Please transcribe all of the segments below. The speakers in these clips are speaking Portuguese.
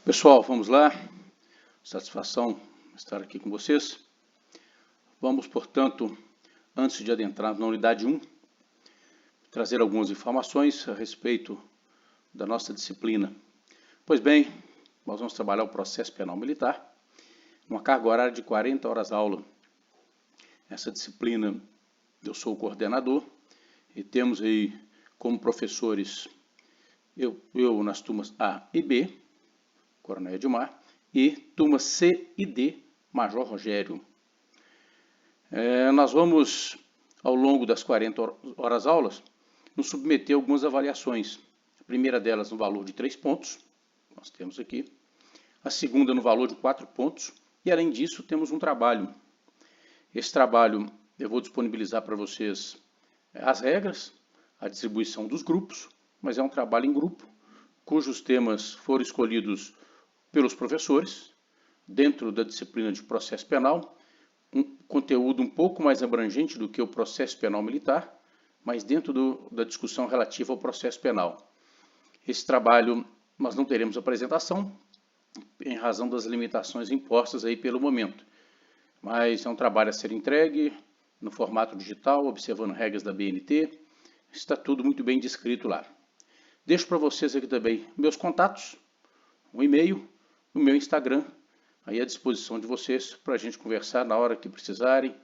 Pessoal, vamos lá. Satisfação estar aqui com vocês. Vamos, portanto, antes de adentrar na unidade 1, trazer algumas informações a respeito da nossa disciplina. Pois bem, nós vamos trabalhar o processo penal militar, uma carga horária de 40 horas aula. Essa disciplina, eu sou o coordenador e temos aí como professores, eu nas turmas A e B, Coronel Edmar, e turma C e D, Major Rogério. Nós vamos, ao longo das 40 horas aulas, nos submeter a algumas avaliações. A primeira delas no valor de 3 pontos, nós temos aqui. A segunda no valor de 4 pontos. E além disso, temos um trabalho. Esse trabalho eu vou disponibilizar para vocês as regras, a distribuição dos grupos, mas é um trabalho em grupo, cujos temas foram escolhidos pelos professores, dentro da disciplina de processo penal, um conteúdo um pouco mais abrangente do que o processo penal militar, mas dentro da discussão relativa ao processo penal. Esse trabalho nós não teremos apresentação, em razão das limitações impostas aí pelo momento, mas é um trabalho a ser entregue no formato digital, observando regras da BNT, está tudo muito bem descrito lá. Deixo para vocês aqui também meus contatos, um e-mail, o meu Instagram, aí à disposição de vocês para a gente conversar na hora que precisarem,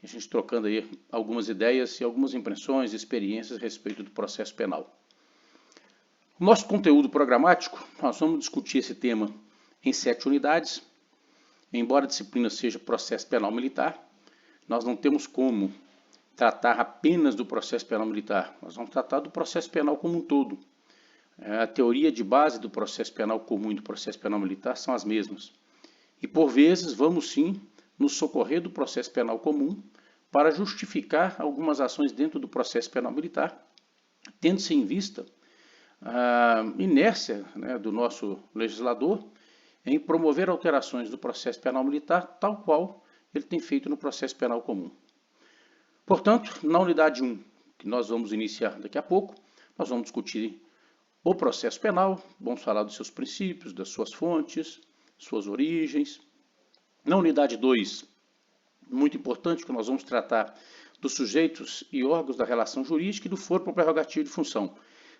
a gente trocando aí algumas ideias e algumas impressões e experiências a respeito do processo penal. O nosso conteúdo programático, nós vamos discutir esse tema em 7 unidades. Embora a disciplina seja processo penal militar, nós não temos como tratar apenas do processo penal militar, nós vamos tratar do processo penal como um todo. A teoria de base do processo penal comum e do processo penal militar são as mesmas. E por vezes vamos sim nos socorrer do processo penal comum para justificar algumas ações dentro do processo penal militar, tendo-se em vista a inércia, do nosso legislador em promover alterações do processo penal militar, tal qual ele tem feito no processo penal comum. Portanto, na unidade 1, que nós vamos iniciar daqui a pouco, nós vamos discutir o processo penal, vamos falar dos seus princípios, das suas fontes, suas origens. Na unidade 2, muito importante, que nós vamos tratar dos sujeitos e órgãos da relação jurídica e do foro por prerrogativa de função.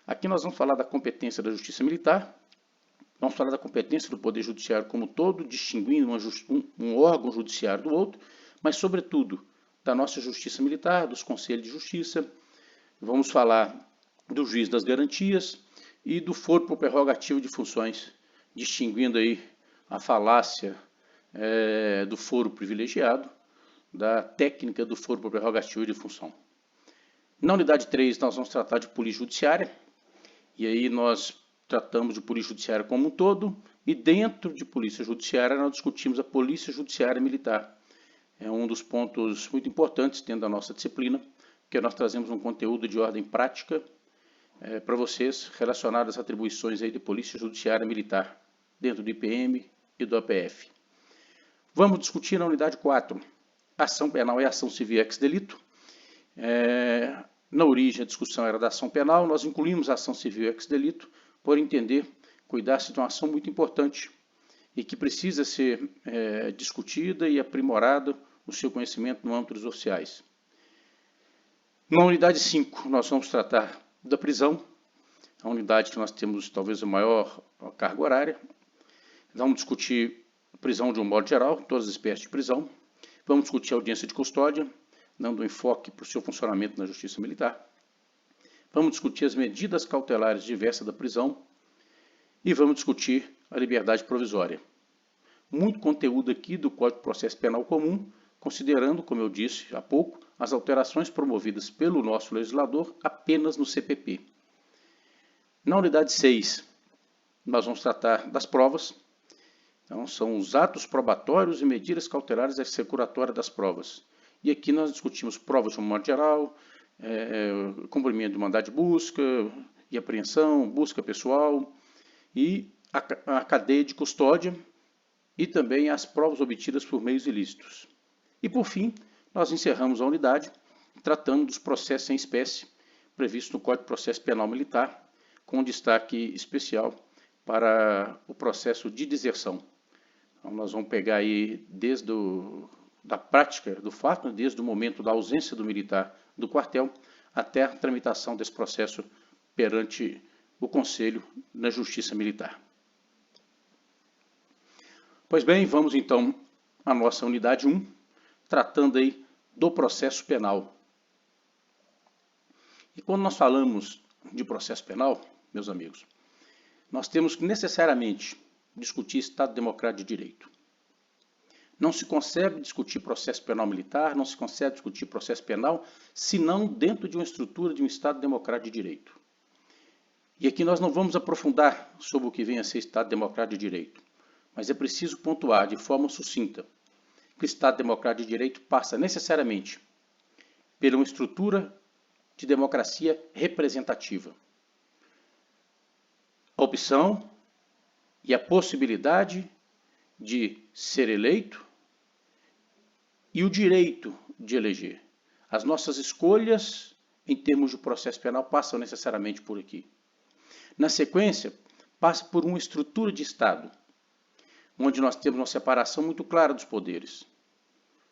Aqui nós vamos falar da competência da Justiça Militar, vamos falar da competência do Poder Judiciário como todo, distinguindo um órgão judiciário do outro, mas sobretudo da nossa Justiça Militar, dos Conselhos de Justiça, vamos falar do Juiz das Garantias e do foro por prerrogativa de funções, distinguindo aí a falácia do foro privilegiado, da técnica do foro por prerrogativa de função. Na unidade 3, nós vamos tratar de polícia judiciária, e aí nós tratamos de polícia judiciária como um todo, e dentro de polícia judiciária nós discutimos a polícia judiciária militar. É um dos pontos muito importantes dentro da nossa disciplina, porque nós trazemos um conteúdo de ordem prática para vocês relacionado às atribuições aí de polícia judiciária militar, dentro do IPM e do APF. Vamos discutir na unidade 4, ação penal e ação civil ex delito. Na origem a discussão era da ação penal, nós incluímos a ação civil ex delito, por entender, cuidar-se de uma ação muito importante e que precisa ser discutida e aprimorada o seu conhecimento no âmbito dos oficiais. Na unidade 5, nós vamos tratar da prisão, a unidade que nós temos talvez a maior carga horária. Vamos discutir prisão de um modo geral, todas as espécies de prisão. Vamos discutir a audiência de custódia, dando um enfoque para o seu funcionamento na Justiça Militar. Vamos discutir as medidas cautelares diversas da prisão e vamos discutir a liberdade provisória. Muito conteúdo aqui do Código de Processo Penal Comum, considerando, como eu disse há pouco, as alterações promovidas pelo nosso legislador apenas no CPP. Na unidade 6, nós vamos tratar das provas. Então, são os atos probatórios e medidas cautelares execuratórias das provas. E aqui nós discutimos provas de um modo geral, cumprimento de mandado de busca e apreensão, busca pessoal e a cadeia de custódia e também as provas obtidas por meios ilícitos. E por fim, nós encerramos a unidade tratando dos processos em espécie previstos no Código de Processo Penal Militar, com destaque especial para o processo de deserção. Então, nós vamos pegar aí desde da prática do fato, desde o momento da ausência do militar do quartel, até a tramitação desse processo perante o Conselho na Justiça Militar. Pois bem, vamos então à nossa unidade 1, tratando aí do processo penal. E quando nós falamos de processo penal, meus amigos, nós temos que necessariamente discutir Estado Democrático de Direito. Não se concebe discutir processo penal militar, não se concebe discutir processo penal, senão dentro de uma estrutura de um Estado Democrático de Direito. E aqui nós não vamos aprofundar sobre o que vem a ser Estado Democrático de Direito, mas é preciso pontuar de forma sucinta que o Estado Democrático de Direito passa necessariamente por uma estrutura de democracia representativa. A opção e a possibilidade de ser eleito e o direito de eleger. As nossas escolhas em termos de processo penal passam necessariamente por aqui. Na sequência, passa por uma estrutura de Estado, onde nós temos uma separação muito clara dos poderes.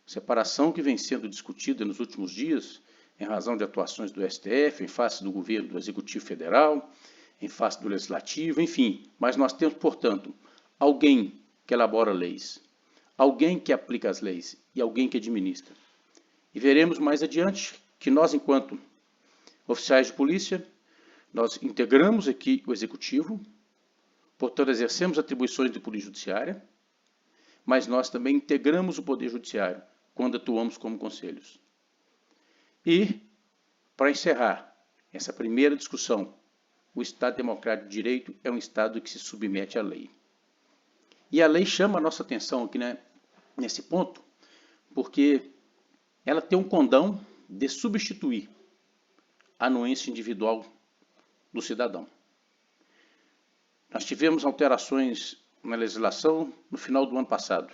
Separação que vem sendo discutida nos últimos dias em razão de atuações do STF, em face do governo do Executivo Federal, em face do Legislativo, enfim. Mas nós temos, portanto, alguém que elabora leis, alguém que aplica as leis e alguém que administra. E veremos mais adiante que nós, enquanto oficiais de polícia, nós integramos aqui o Executivo, portanto, exercemos atribuições de polícia judiciária, mas nós também integramos o Poder Judiciário quando atuamos como conselhos. E, para encerrar essa primeira discussão, o Estado Democrático de Direito é um Estado que se submete à lei. E a lei chama a nossa atenção aqui, né, nesse ponto, porque ela tem um condão de substituir a anuência individual do cidadão. Nós tivemos alterações na legislação no final do ano passado.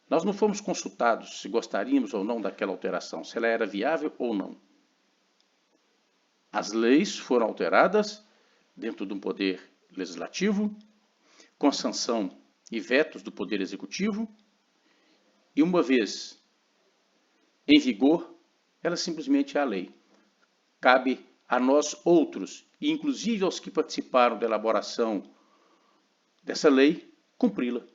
Nós não fomos consultados se gostaríamos ou não daquela alteração, se ela era viável ou não. As leis foram alteradas dentro de um poder legislativo, com sanção e vetos do poder executivo, e uma vez em vigor, ela simplesmente é a lei. Cabe a nós outros, e inclusive aos que participaram da elaboração dessa lei, cumpri-la.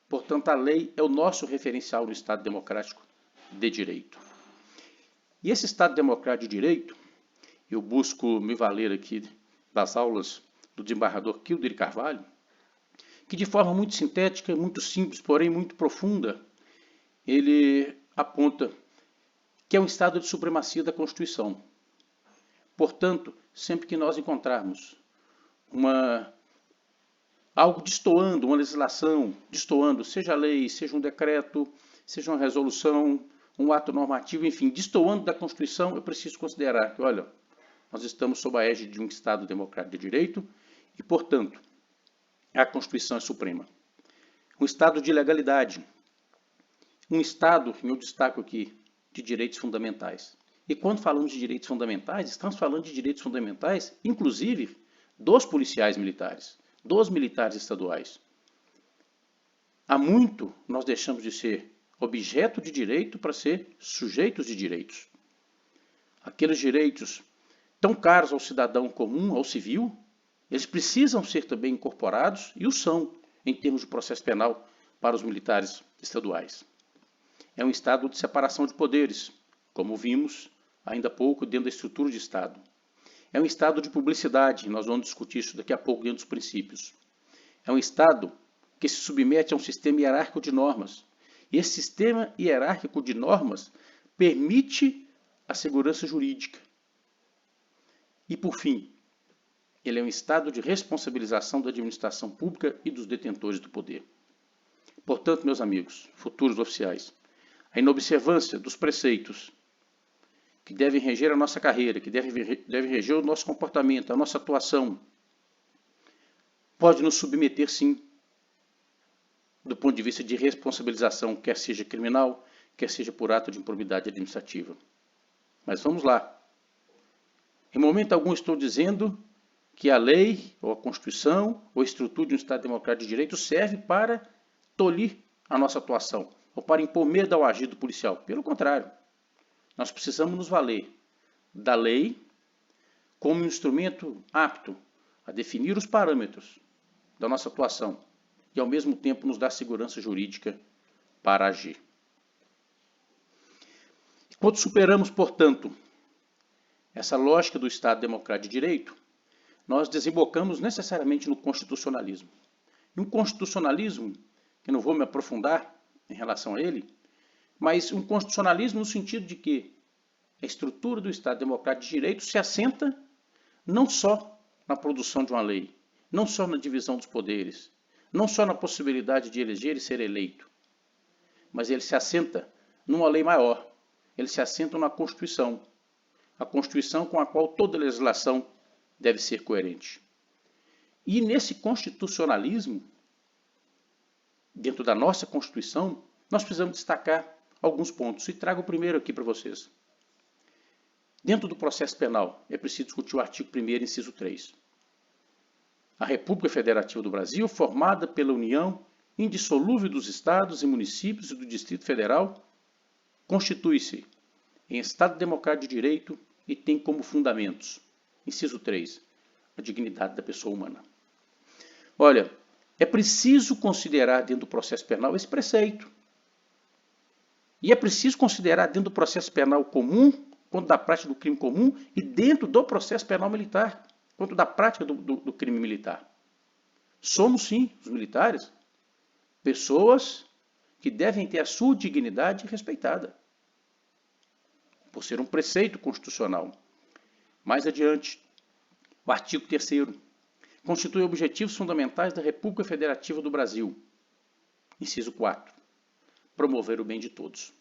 Portanto, a lei é o nosso referencial no Estado Democrático de Direito. E esse Estado Democrático de Direito, eu busco me valer aqui das aulas do desembargador Kilder Carvalho, que de forma muito sintética, muito simples, porém muito profunda, ele aponta que é um estado de supremacia da Constituição. Portanto, sempre que nós encontrarmos algo destoando, uma legislação destoando, seja lei, seja um decreto, seja uma resolução, um ato normativo, enfim, destoando da Constituição, é preciso considerar que, olha, nós estamos sob a égide de um Estado democrático de direito e, portanto, a Constituição é suprema. Um Estado de legalidade. Um Estado, que eu destaco aqui, de direitos fundamentais. E quando falamos de direitos fundamentais, estamos falando de direitos fundamentais, inclusive, dos policiais militares, dos militares estaduais. Há muito nós deixamos de ser objeto de direito para ser sujeitos de direitos. Aqueles direitos tão caros ao cidadão comum, ao civil, eles precisam ser também incorporados, e o são, em termos de processo penal, para os militares estaduais. É um estado de separação de poderes, como vimos ainda há pouco dentro da estrutura de Estado. É um estado de publicidade, nós vamos discutir isso daqui a pouco dentro dos princípios. É um estado que se submete a um sistema hierárquico de normas. E esse sistema hierárquico de normas permite a segurança jurídica. E, por fim, ele é um estado de responsabilização da administração pública e dos detentores do poder. Portanto, meus amigos, futuros oficiais, a inobservância dos preceitos que devem reger a nossa carreira, que devem reger o nosso comportamento, a nossa atuação, pode nos submeter, sim, do ponto de vista de responsabilização, quer seja criminal, quer seja por ato de improbidade administrativa. Mas vamos lá. Em momento algum estou dizendo que a lei, ou a Constituição, ou a estrutura de um Estado democrático de direito serve para tolir a nossa atuação, ou para impor medo ao agir do policial. Pelo contrário, nós precisamos nos valer da lei como um instrumento apto a definir os parâmetros da nossa atuação e, ao mesmo tempo, nos dar segurança jurídica para agir. Quando superamos, portanto, essa lógica do Estado democrático de direito, nós desembocamos necessariamente no constitucionalismo. E um constitucionalismo, que não vou me aprofundar em relação a ele, mas um constitucionalismo no sentido de que a estrutura do Estado democrático de direito se assenta não só na produção de uma lei, não só na divisão dos poderes, não só na possibilidade de eleger e ser eleito, mas ele se assenta numa lei maior, ele se assenta na Constituição, a Constituição com a qual toda legislação deve ser coerente. E nesse constitucionalismo, dentro da nossa Constituição, nós precisamos destacar alguns pontos, e trago o primeiro aqui para vocês. Dentro do processo penal, é preciso discutir o artigo 1º, inciso 3. A República Federativa do Brasil, formada pela união indissolúvel dos estados e municípios e do Distrito Federal, constitui-se em Estado democrático de direito e tem como fundamentos, inciso 3, a dignidade da pessoa humana. Olha, é preciso considerar dentro do processo penal esse preceito. E é preciso considerar dentro do processo penal comum, quanto da prática do crime comum, e dentro do processo penal militar, quanto da prática do crime militar. Somos, sim, os militares, pessoas que devem ter a sua dignidade respeitada, por ser um preceito constitucional. Mais adiante, o artigo 3º constitui objetivos fundamentais da República Federativa do Brasil. Inciso 4. Promover o bem de todos.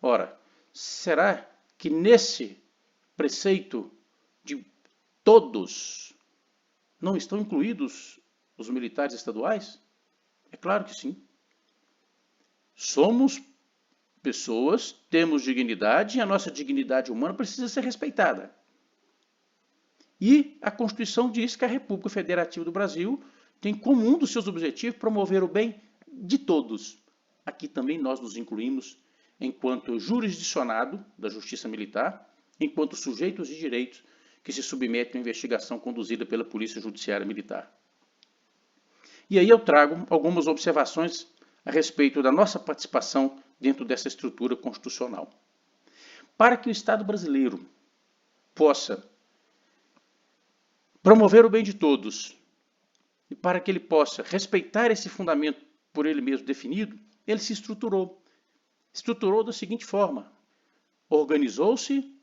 Ora, será que nesse preceito de todos não estão incluídos os militares estaduais? É claro que sim. Somos pessoas, temos dignidade e a nossa dignidade humana precisa ser respeitada. E a Constituição diz que a República Federativa do Brasil tem como um dos seus objetivos promover o bem de todos. Aqui também nós nos incluímos enquanto jurisdicionado da Justiça Militar, enquanto sujeitos de direitos que se submetem à investigação conduzida pela Polícia Judiciária Militar. E aí eu trago algumas observações a respeito da nossa participação dentro dessa estrutura constitucional. Para que o Estado brasileiro possa promover o bem de todos e para que ele possa respeitar esse fundamento por ele mesmo definido, ele se estruturou. Estruturou da seguinte forma: organizou-se,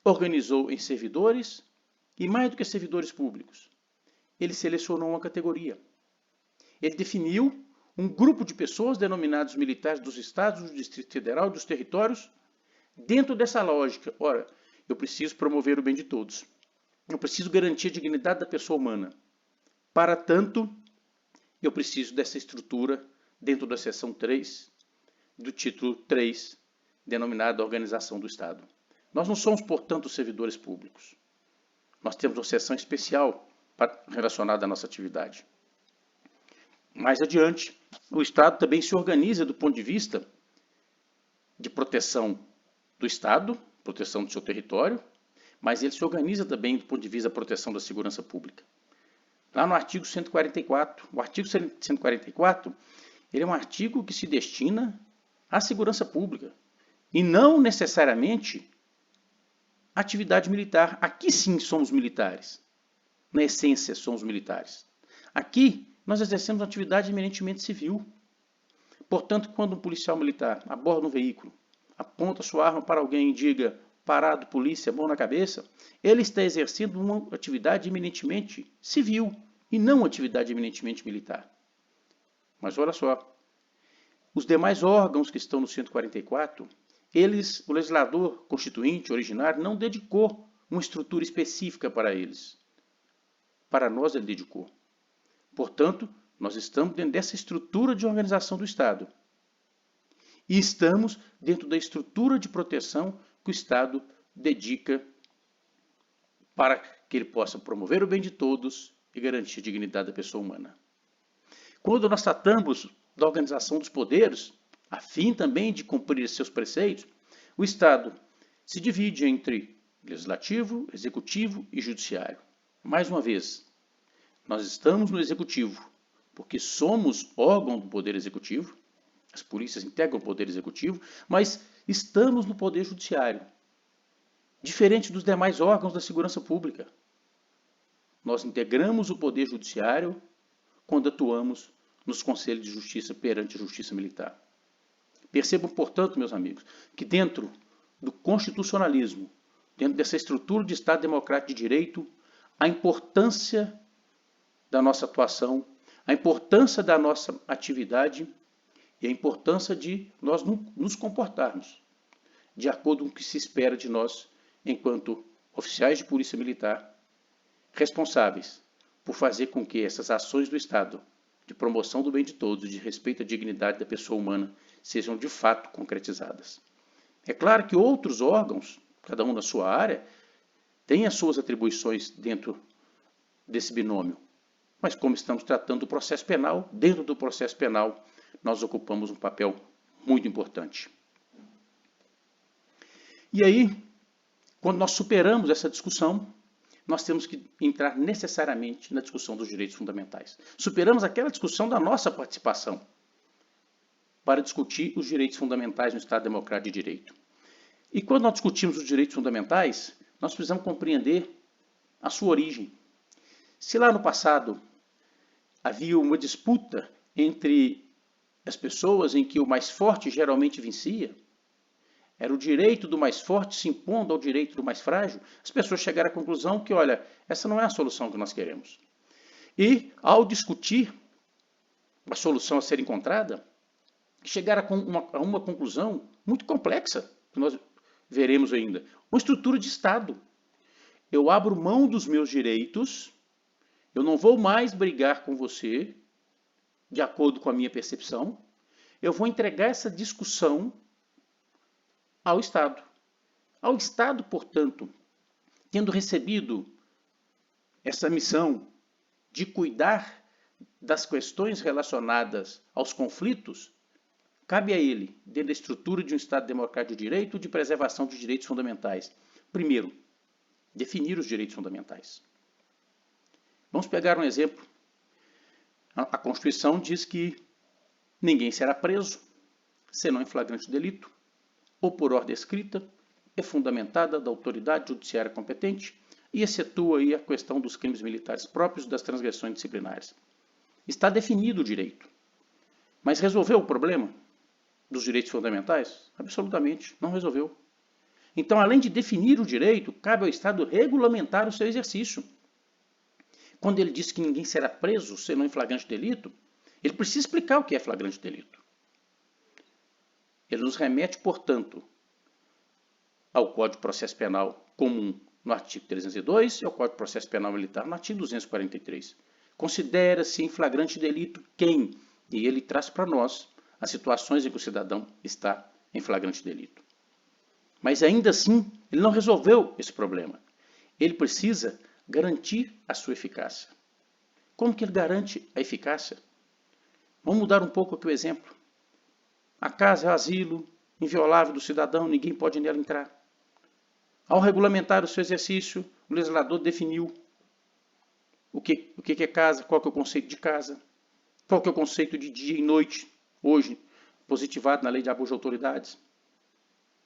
organizou em servidores e mais do que servidores públicos. Ele selecionou uma categoria. Ele definiu um grupo de pessoas denominados militares dos estados, do Distrito Federal e dos territórios. Dentro dessa lógica, ora, eu preciso promover o bem de todos. Eu preciso garantir a dignidade da pessoa humana. Para tanto, eu preciso dessa estrutura dentro da seção 3 do título 3, denominada Organização do Estado. Nós não somos, portanto, servidores públicos. Nós temos uma seção especial relacionada à nossa atividade. Mais adiante, o Estado também se organiza do ponto de vista de proteção do Estado, proteção do seu território, mas ele se organiza também do ponto de vista da proteção da segurança pública. Lá no artigo 144, o artigo 144, ele é um artigo que se destina à segurança pública e não necessariamente à atividade militar. Aqui sim somos militares. Na essência, somos militares. Aqui nós exercemos uma atividade eminentemente civil. Portanto, quando um policial militar aborda um veículo, aponta sua arma para alguém e diga: parado, polícia, mão na cabeça, ele está exercendo uma atividade eminentemente civil e não uma atividade eminentemente militar. Mas olha só, os demais órgãos que estão no 144, o legislador constituinte, originário, não dedicou uma estrutura específica para eles. Para nós ele dedicou. Portanto, nós estamos dentro dessa estrutura de organização do Estado. E estamos dentro da estrutura de proteção que o Estado dedica para que ele possa promover o bem de todos e garantir a dignidade da pessoa humana. Quando nós tratamos da organização dos poderes, a fim também de cumprir seus preceitos, o Estado se divide entre legislativo, executivo e judiciário. Mais uma vez, nós estamos no executivo porque somos órgão do poder executivo, as polícias integram o poder executivo, mas estamos no poder judiciário, diferente dos demais órgãos da segurança pública. Nós integramos o poder judiciário quando atuamos nos conselhos de justiça perante a justiça militar. Percebam, portanto, meus amigos, que dentro do constitucionalismo, dentro dessa estrutura de Estado Democrático de Direito, a importância da nossa atuação, a importância da nossa atividade e a importância de nós nos comportarmos de acordo com o que se espera de nós enquanto oficiais de polícia militar, responsáveis por fazer com que essas ações do Estado de promoção do bem de todos, de respeito à dignidade da pessoa humana, sejam de fato concretizadas. É claro que outros órgãos, cada um na sua área, têm as suas atribuições dentro desse binômio. Mas como estamos tratando do processo penal, dentro do processo penal, nós ocupamos um papel muito importante. E aí, quando nós superamos essa discussão, nós temos que entrar necessariamente na discussão dos direitos fundamentais. Superamos aquela discussão da nossa participação para discutir os direitos fundamentais no Estado Democrático de Direito. E quando nós discutimos os direitos fundamentais, nós precisamos compreender a sua origem. Se lá no passado havia uma disputa entre as pessoas em que o mais forte geralmente vencia, era o direito do mais forte se impondo ao direito do mais frágil, as pessoas chegaram à conclusão que, olha, essa não é a solução que nós queremos. E, ao discutir a solução a ser encontrada, chegaram a uma conclusão muito complexa, que nós veremos ainda. Uma estrutura de Estado. Eu abro mão dos meus direitos, eu não vou mais brigar com você, de acordo com a minha percepção, eu vou entregar essa discussão ao Estado. Ao Estado, portanto, tendo recebido essa missão de cuidar das questões relacionadas aos conflitos, cabe a ele, dentro da estrutura de um Estado Democrático de Direito, de preservação de direitos fundamentais. Primeiro, definir os direitos fundamentais. Vamos pegar um exemplo. A Constituição diz que ninguém será preso, senão em flagrante delito, ou por ordem escrita, é fundamentada da autoridade judiciária competente e excetua aí a questão dos crimes militares próprios das transgressões disciplinares. Está definido o direito. Mas resolveu o problema dos direitos fundamentais? Absolutamente, não resolveu. Então, além de definir o direito, cabe ao Estado regulamentar o seu exercício. Quando ele diz que ninguém será preso, senão em flagrante delito, ele precisa explicar o que é flagrante delito. Ele nos remete, portanto, ao Código de Processo Penal comum no artigo 302 e ao Código de Processo Penal Militar no artigo 243. Considera-se em flagrante delito quem? E ele traz para nós as situações em que o cidadão está em flagrante delito. Mas ainda assim, ele não resolveu esse problema. Ele precisa garantir a sua eficácia. Como que ele garante a eficácia? Vamos mudar um pouco aqui o exemplo. A casa é o asilo inviolável do cidadão, ninguém pode nela entrar. Ao regulamentar o seu exercício, o legislador definiu o que é casa, qual que é o conceito de casa, qual que é o conceito de dia e noite, hoje positivado na lei de abuso de autoridades.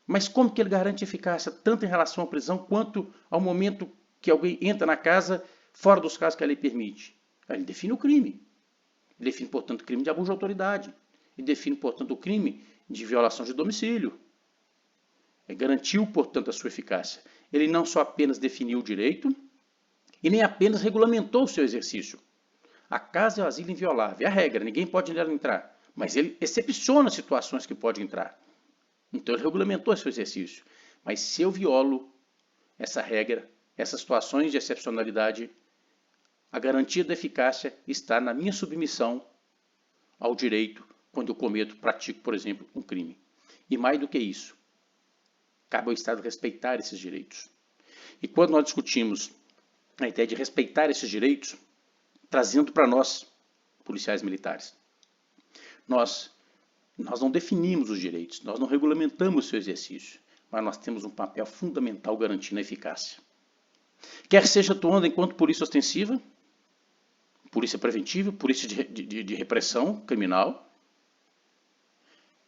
Mas como que ele garante eficácia, tanto em relação à prisão, quanto ao momento que alguém entra na casa, fora dos casos que a lei permite? Ele define o crime. Ele define, portanto, o crime de abuso de autoridade. E define, portanto, o crime de violação de domicílio. Garantiu, portanto, a sua eficácia. Ele não só apenas definiu o direito, e nem apenas regulamentou o seu exercício. A casa é o asilo inviolável, é a regra, ninguém pode nela entrar. Mas ele excepciona situações que pode entrar. Então ele regulamentou o seu exercício. Mas se eu violo essa regra, essas situações de excepcionalidade, a garantia da eficácia está na minha submissão ao direito quando eu pratico, por exemplo, um crime. E mais do que isso, cabe ao Estado respeitar esses direitos. E quando nós discutimos a ideia de respeitar esses direitos, trazendo para nós, policiais militares. Nós não definimos os direitos, nós não regulamentamos o seu exercício, mas nós temos um papel fundamental garantindo a eficácia. Quer seja atuando enquanto polícia ostensiva, polícia preventiva, polícia de repressão criminal,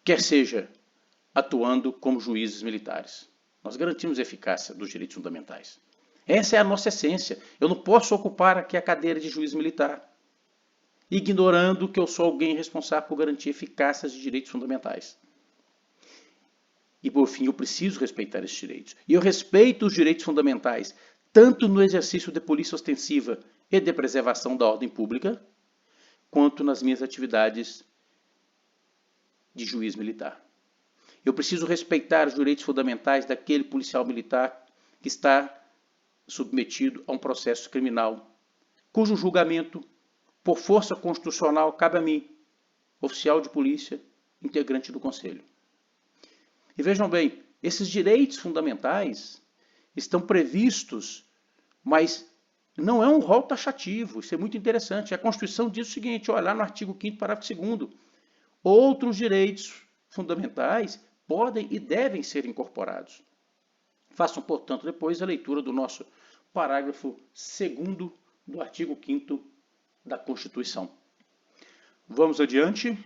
quer seja atuando como juízes militares. Nós garantimos a eficácia dos direitos fundamentais. Essa é a nossa essência. Eu não posso ocupar aqui a cadeira de juiz militar, ignorando que eu sou alguém responsável por garantir a eficácia de direitos fundamentais. E, por fim, eu preciso respeitar esses direitos. E eu respeito os direitos fundamentais, tanto no exercício de polícia ostensiva e de preservação da ordem pública, quanto nas minhas atividades de juiz militar. Eu preciso respeitar os direitos fundamentais daquele policial militar que está submetido a um processo criminal, cujo julgamento, por força constitucional, cabe a mim, oficial de polícia, integrante do Conselho. E vejam bem, esses direitos fundamentais estão previstos, mas não é um rol taxativo, isso é muito interessante. A Constituição diz o seguinte, olha lá no artigo 5º, parágrafo 2º, outros direitos fundamentais podem e devem ser incorporados. Façam, portanto, depois a leitura do nosso parágrafo 2º do artigo 5º da Constituição. Vamos adiante.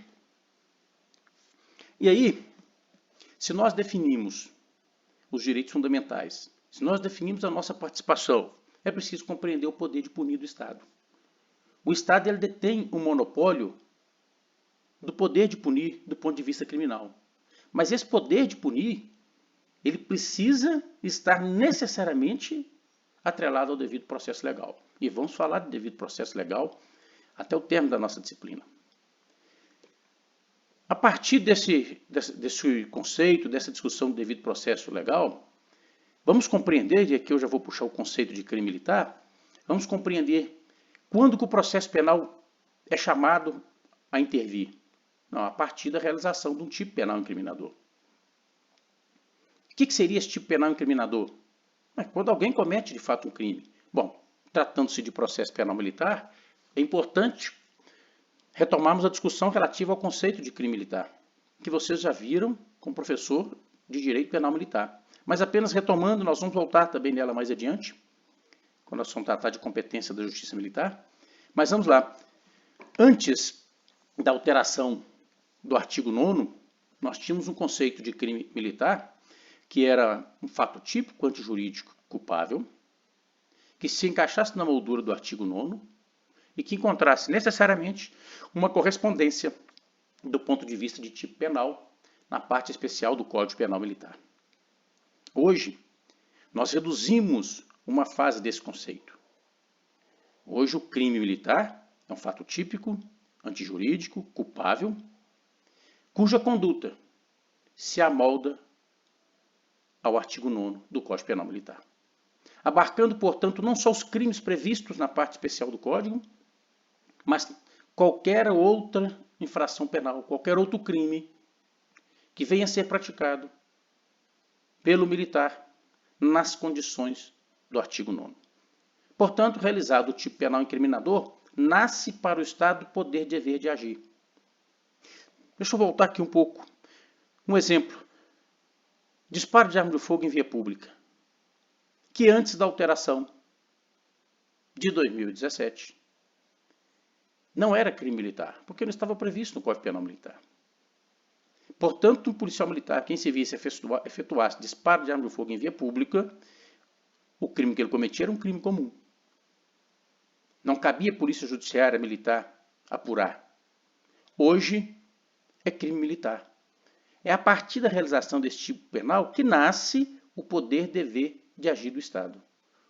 E aí, se nós definimos os direitos fundamentais, se nós definimos a nossa participação, é preciso compreender o poder de punir do Estado. O Estado ele detém o monopólio do poder de punir do ponto de vista criminal. Mas esse poder de punir, ele precisa estar necessariamente atrelado ao devido processo legal. E vamos falar de devido processo legal até o termo da nossa disciplina. A partir desse conceito, dessa discussão do devido processo legal, vamos compreender, e aqui eu já vou puxar o conceito de crime militar, vamos compreender quando que o processo penal é chamado a intervir. Não, a partir da realização de um tipo penal incriminador. O que seria esse tipo penal incriminador? É quando alguém comete de fato um crime. Bom, tratando-se de processo penal militar, é importante retomarmos a discussão relativa ao conceito de crime militar, que vocês já viram com o professor de Direito Penal Militar. Mas apenas retomando, nós vamos voltar também nela mais adiante, quando nós vamos tratar de competência da Justiça Militar. Mas vamos lá. Antes da alteração do artigo 9º, nós tínhamos um conceito de crime militar, que era um fato típico antijurídico culpável, que se encaixasse na moldura do artigo 9º e que encontrasse necessariamente uma correspondência do ponto de vista de tipo penal na parte especial do Código Penal Militar. Hoje, nós reduzimos uma fase desse conceito. Hoje, o crime militar é um fato típico, antijurídico, culpável, cuja conduta se amolda ao artigo 9º do Código Penal Militar. Abarcando, portanto, não só os crimes previstos na parte especial do Código, mas qualquer outra infração penal, qualquer outro crime que venha a ser praticado pelo militar nas condições do artigo 9º. Portanto, realizado o tipo penal incriminador, nasce para o Estado poder dever de agir. Deixa eu voltar aqui um pouco. Um exemplo. Disparo de arma de fogo em via pública, que antes da alteração de 2017 não era crime militar, porque não estava previsto no Código Penal Militar. Portanto, um policial militar, quem se visse efetuasse disparo de arma de fogo em via pública, o crime que ele cometia era um crime comum. Não cabia a polícia judiciária militar apurar. Hoje é crime militar. É a partir da realização desse tipo penal que nasce o poder-dever de agir do Estado.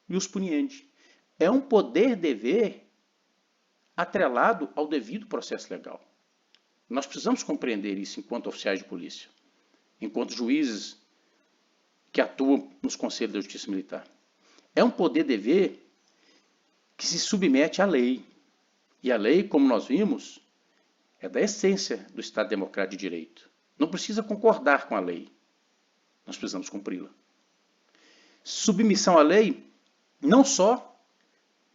Ius puniendi. É um poder-dever atrelado ao devido processo legal. Nós precisamos compreender isso enquanto oficiais de polícia, enquanto juízes que atuam nos conselhos da Justiça Militar. É um poder-dever que se submete à lei. E a lei, como nós vimos, é da essência do Estado Democrático de Direito. Não precisa concordar com a lei. Nós precisamos cumpri-la. Submissão à lei, não só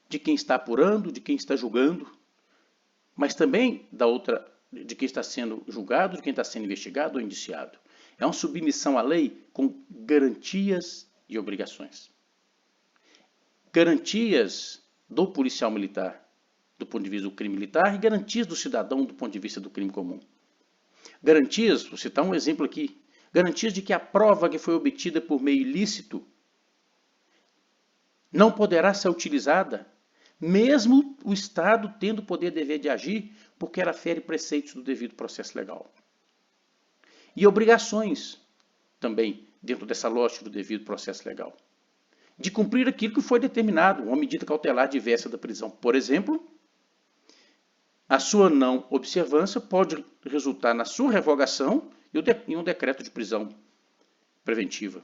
de quem está apurando, de quem está julgando, mas também de quem está sendo julgado, de quem está sendo investigado ou indiciado. É uma submissão à lei com garantias e obrigações. Garantias do policial militar, do ponto de vista do crime militar, e garantias do cidadão do ponto de vista do crime comum. Garantias, vou citar um exemplo aqui, garantias de que a prova que foi obtida por meio ilícito não poderá ser utilizada, mesmo o Estado tendo o poder e dever de agir, porque ela fere preceitos do devido processo legal. E obrigações também, dentro dessa lógica do devido processo legal, de cumprir aquilo que foi determinado, uma medida cautelar diversa da prisão. Por exemplo, a sua não observância pode resultar na sua revogação e um decreto de prisão preventiva.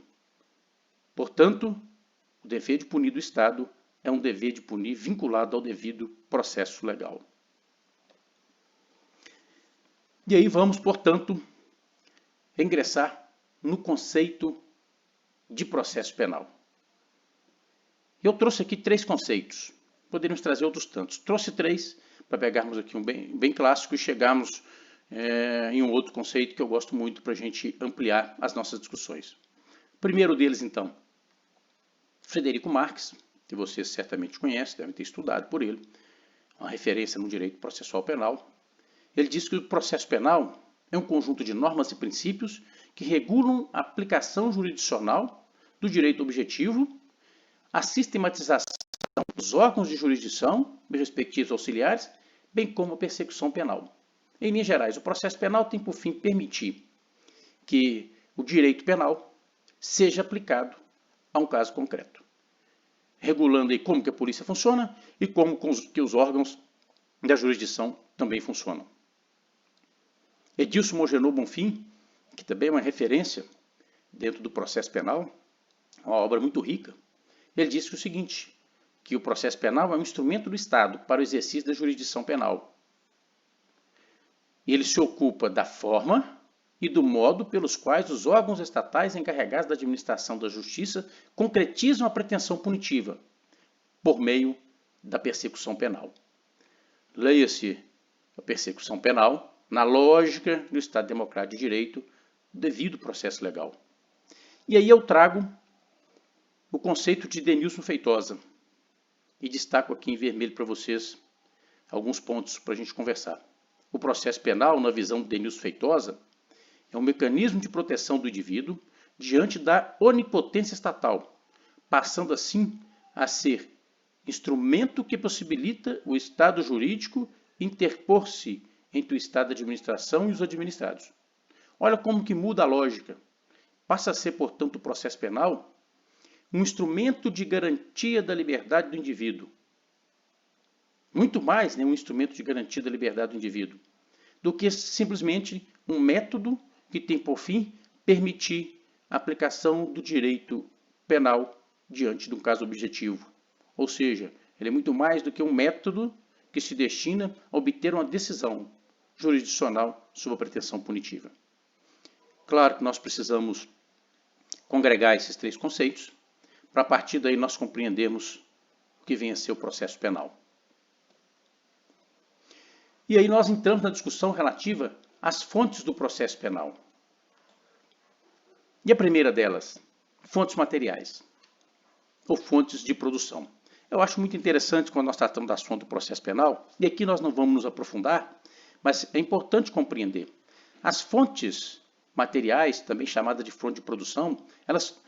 Portanto, o dever de punir do Estado é um dever de punir vinculado ao devido processo legal. E aí vamos, portanto, ingressar no conceito de processo penal. Eu trouxe aqui 3 conceitos. Poderíamos trazer outros tantos. Trouxe 3 para pegarmos aqui um bem clássico e chegarmos em um outro conceito que eu gosto muito para a gente ampliar as nossas discussões. O primeiro deles, então, Frederico Marx, que vocês certamente conhecem, devem ter estudado por ele, uma referência no direito processual penal. Ele diz que o processo penal é um conjunto de normas e princípios que regulam a aplicação jurisdicional do direito objetivo, a sistematização dos órgãos de jurisdição e respectivos auxiliares, bem como a persecução penal. Em linhas gerais, o processo penal tem por fim permitir que o direito penal seja aplicado a um caso concreto, regulando aí como que a polícia funciona e como que os órgãos da jurisdição também funcionam. Edilson Mogenot Bonfim, que também é uma referência dentro do processo penal, uma obra muito rica, ele disse o seguinte, que o processo penal é um instrumento do Estado para o exercício da jurisdição penal. Ele se ocupa da forma e do modo pelos quais os órgãos estatais encarregados da administração da justiça concretizam a pretensão punitiva, por meio da persecução penal. Leia-se a persecução penal na lógica do Estado Democrático de Direito, devido processo legal. E aí eu trago o conceito de Denilson Feitosa e destaco aqui em vermelho para vocês alguns pontos para a gente conversar. O processo penal, na visão de Denilson Feitosa, é um mecanismo de proteção do indivíduo diante da onipotência estatal, passando assim a ser instrumento que possibilita o Estado jurídico interpor-se entre o Estado de administração e os administrados. Olha como que muda a lógica. Passa a ser, portanto, o processo penal um instrumento de garantia da liberdade do indivíduo. Muito mais, um instrumento de garantia da liberdade do indivíduo, do que simplesmente um método que tem por fim permitir a aplicação do direito penal diante de um caso objetivo. Ou seja, ele é muito mais do que um método que se destina a obter uma decisão jurisdicional sobre a pretensão punitiva. Claro que nós precisamos congregar esses 3 conceitos para a partir daí nós compreendermos o que vem a ser o processo penal. E aí nós entramos na discussão relativa às fontes do processo penal. E a primeira delas, fontes materiais, ou fontes de produção. Eu acho muito interessante quando nós tratamos das fontes do processo penal, e aqui nós não vamos nos aprofundar, mas é importante compreender. As fontes materiais, também chamadas de fonte de produção, elas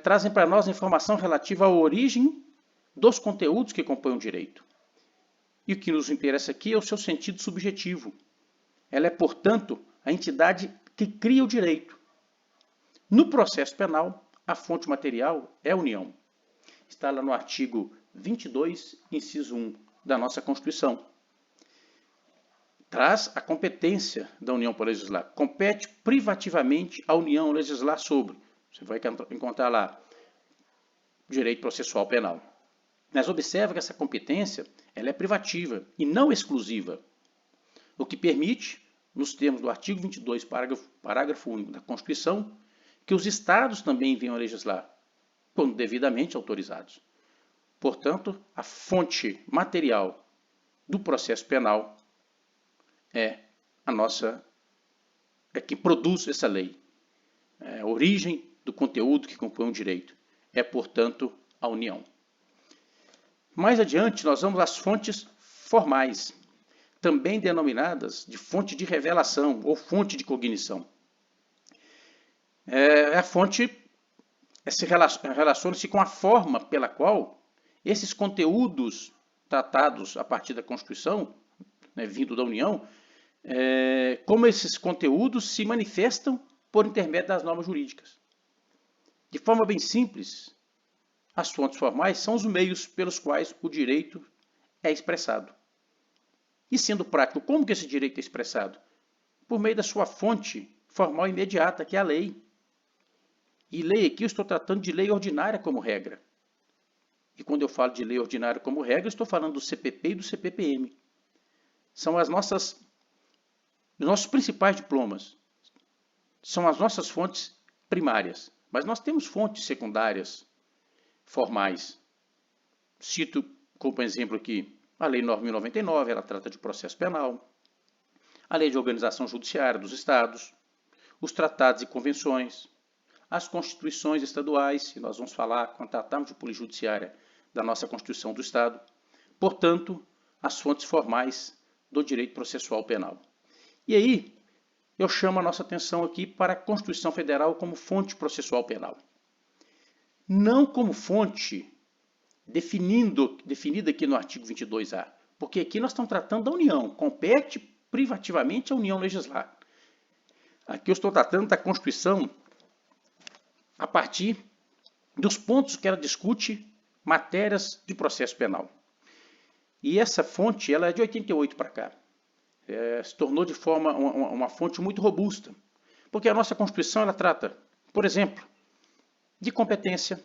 trazem para nós informação relativa à origem dos conteúdos que compõem o direito. E o que nos interessa aqui é o seu sentido subjetivo. Ela é, portanto, a entidade que cria o direito. No processo penal, a fonte material é a União. Está lá no artigo 22, inciso 1 da nossa Constituição. Traz a competência da União para legislar. Compete privativamente à União legislar sobre. Você vai encontrar lá direito processual penal. Mas observa que essa competência ela é privativa e não exclusiva, o que permite, nos termos do artigo 22, parágrafo único da Constituição, que os Estados também venham a legislar, quando devidamente autorizados. Portanto, a fonte material do processo penal é que produz essa lei. A origem do conteúdo que compõe o direito é, portanto, a União. Mais adiante, nós vamos às fontes formais, também denominadas de fonte de revelação ou fonte de cognição. A fonte relaciona-se com a forma pela qual esses conteúdos tratados a partir da Constituição, vindo da União, como esses conteúdos se manifestam por intermédio das normas jurídicas. De forma bem simples, as fontes formais são os meios pelos quais o direito é expressado. E sendo prático, como que esse direito é expressado? Por meio da sua fonte formal imediata, que é a lei. E lei aqui eu estou tratando de lei ordinária como regra. E quando eu falo de lei ordinária como regra, eu estou falando do CPP e do CPPM. São os nossos principais diplomas. São as nossas fontes primárias. Mas nós temos fontes secundárias formais. Cito como exemplo aqui a Lei 9.099, ela trata de processo penal. A Lei de Organização Judiciária dos Estados. Os tratados e convenções. As constituições estaduais, e nós vamos falar, quando tratarmos de política judiciária, da nossa Constituição do Estado. Portanto, as fontes formais do direito processual penal. E aí, eu chamo a nossa atenção aqui para a Constituição Federal como fonte processual penal. Não como fonte definida aqui no artigo 22A, porque aqui nós estamos tratando da União, compete privativamente à União legislar. Aqui eu estou tratando da Constituição a partir dos pontos que ela discute matérias de processo penal. E essa fonte ela é de 88 para cá. Se tornou de forma uma fonte muito robusta, porque a nossa Constituição ela trata, por exemplo, de competência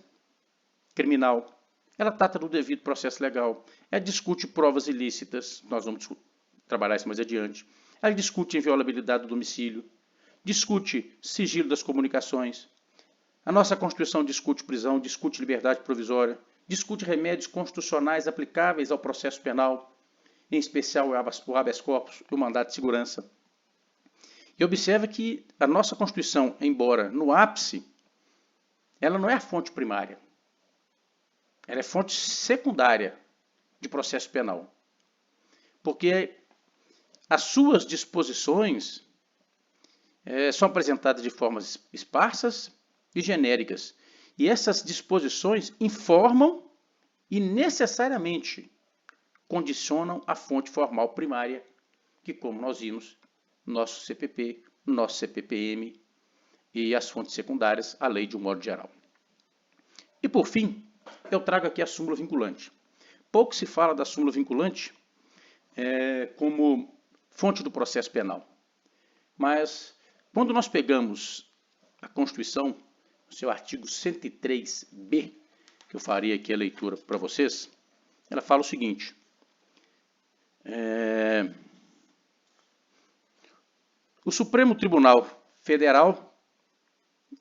criminal, ela trata do devido processo legal, ela discute provas ilícitas, nós vamos trabalhar isso mais adiante, ela discute inviolabilidade do domicílio, discute sigilo das comunicações, a nossa Constituição discute prisão, discute liberdade provisória, discute remédios constitucionais aplicáveis ao processo penal, em especial o habeas corpus e o mandado de segurança. E observe que a nossa Constituição, embora no ápice, ela não é a fonte primária. Ela é fonte secundária de processo penal. Porque as suas disposições são apresentadas de formas esparsas e genéricas. E essas disposições informam e necessariamente condicionam a fonte formal primária, que como nós vimos, nosso CPP, nosso CPPM e as fontes secundárias, a lei de um modo geral. E por fim, eu trago aqui a súmula vinculante. Pouco se fala da súmula vinculante como fonte do processo penal. Mas quando nós pegamos a Constituição, no seu artigo 103b, que eu farei aqui a leitura para vocês, ela fala o seguinte: o Supremo Tribunal Federal,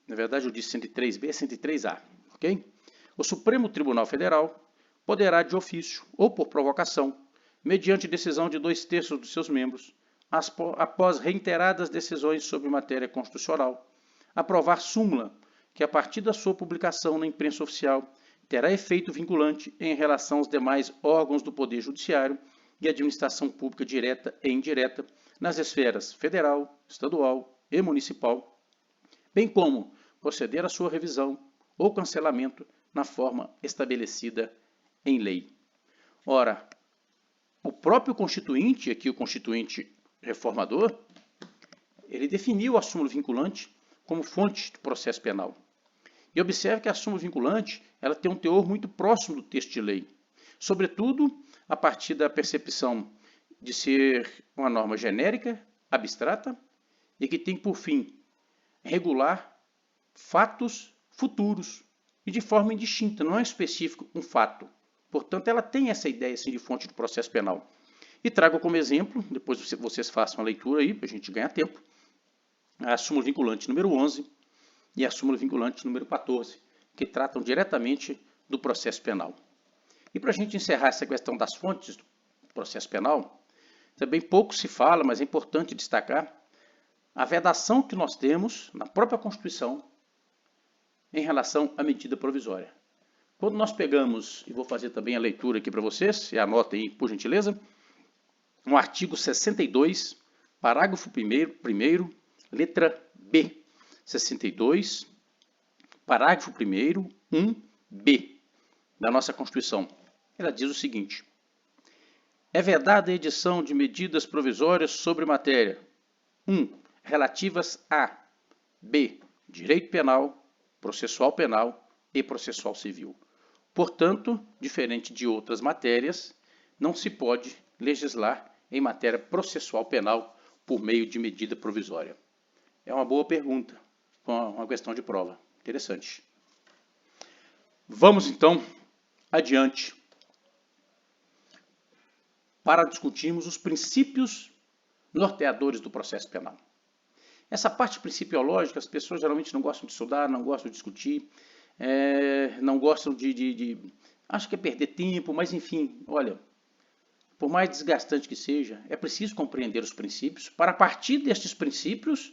na verdade eu disse 103b, é 103a, ok? O Supremo Tribunal Federal poderá de ofício ou por provocação, mediante decisão de 2/3 dos seus membros, após reiteradas decisões sobre matéria constitucional, aprovar súmula que a partir da sua publicação na imprensa oficial terá efeito vinculante em relação aos demais órgãos do Poder Judiciário e administração pública direta e indireta nas esferas federal, estadual e municipal, bem como proceder à sua revisão ou cancelamento na forma estabelecida em lei. Ora, o próprio Constituinte, aqui o Constituinte reformador, ele definiu a súmula vinculante como fonte de processo penal. E observe que a súmula vinculante ela tem um teor muito próximo do texto de lei, sobretudo a partir da percepção de ser uma norma genérica, abstrata, e que tem por fim regular fatos futuros e de forma indistinta, não é específico um fato. Portanto, ela tem essa ideia assim, de fonte de processo penal. E trago como exemplo, depois vocês façam a leitura aí, para a gente ganhar tempo, a súmula vinculante número 11 e a súmula vinculante número 14, que tratam diretamente do processo penal. E para a gente encerrar essa questão das fontes do processo penal, também pouco se fala, mas é importante destacar a vedação que nós temos na própria Constituição em relação à medida provisória. Quando nós pegamos, e vou fazer também a leitura aqui para vocês, e anotem aí, por gentileza, no artigo 62, parágrafo 1º, letra B. 62, parágrafo 1º, 1b, da nossa Constituição. Ela diz o seguinte: é vedada a edição de medidas provisórias sobre matéria 1. Relativas a b. Direito penal, processual penal e processual civil. Portanto, diferente de outras matérias, não se pode legislar em matéria processual penal por meio de medida provisória. É uma boa pergunta, uma questão de prova. Interessante. Vamos então adiante para discutirmos os princípios norteadores do processo penal. Essa parte principiológica, as pessoas geralmente não gostam de estudar, não gostam de discutir, não gostam acho que é perder tempo, mas enfim, olha, por mais desgastante que seja, é preciso compreender os princípios, para a partir destes princípios,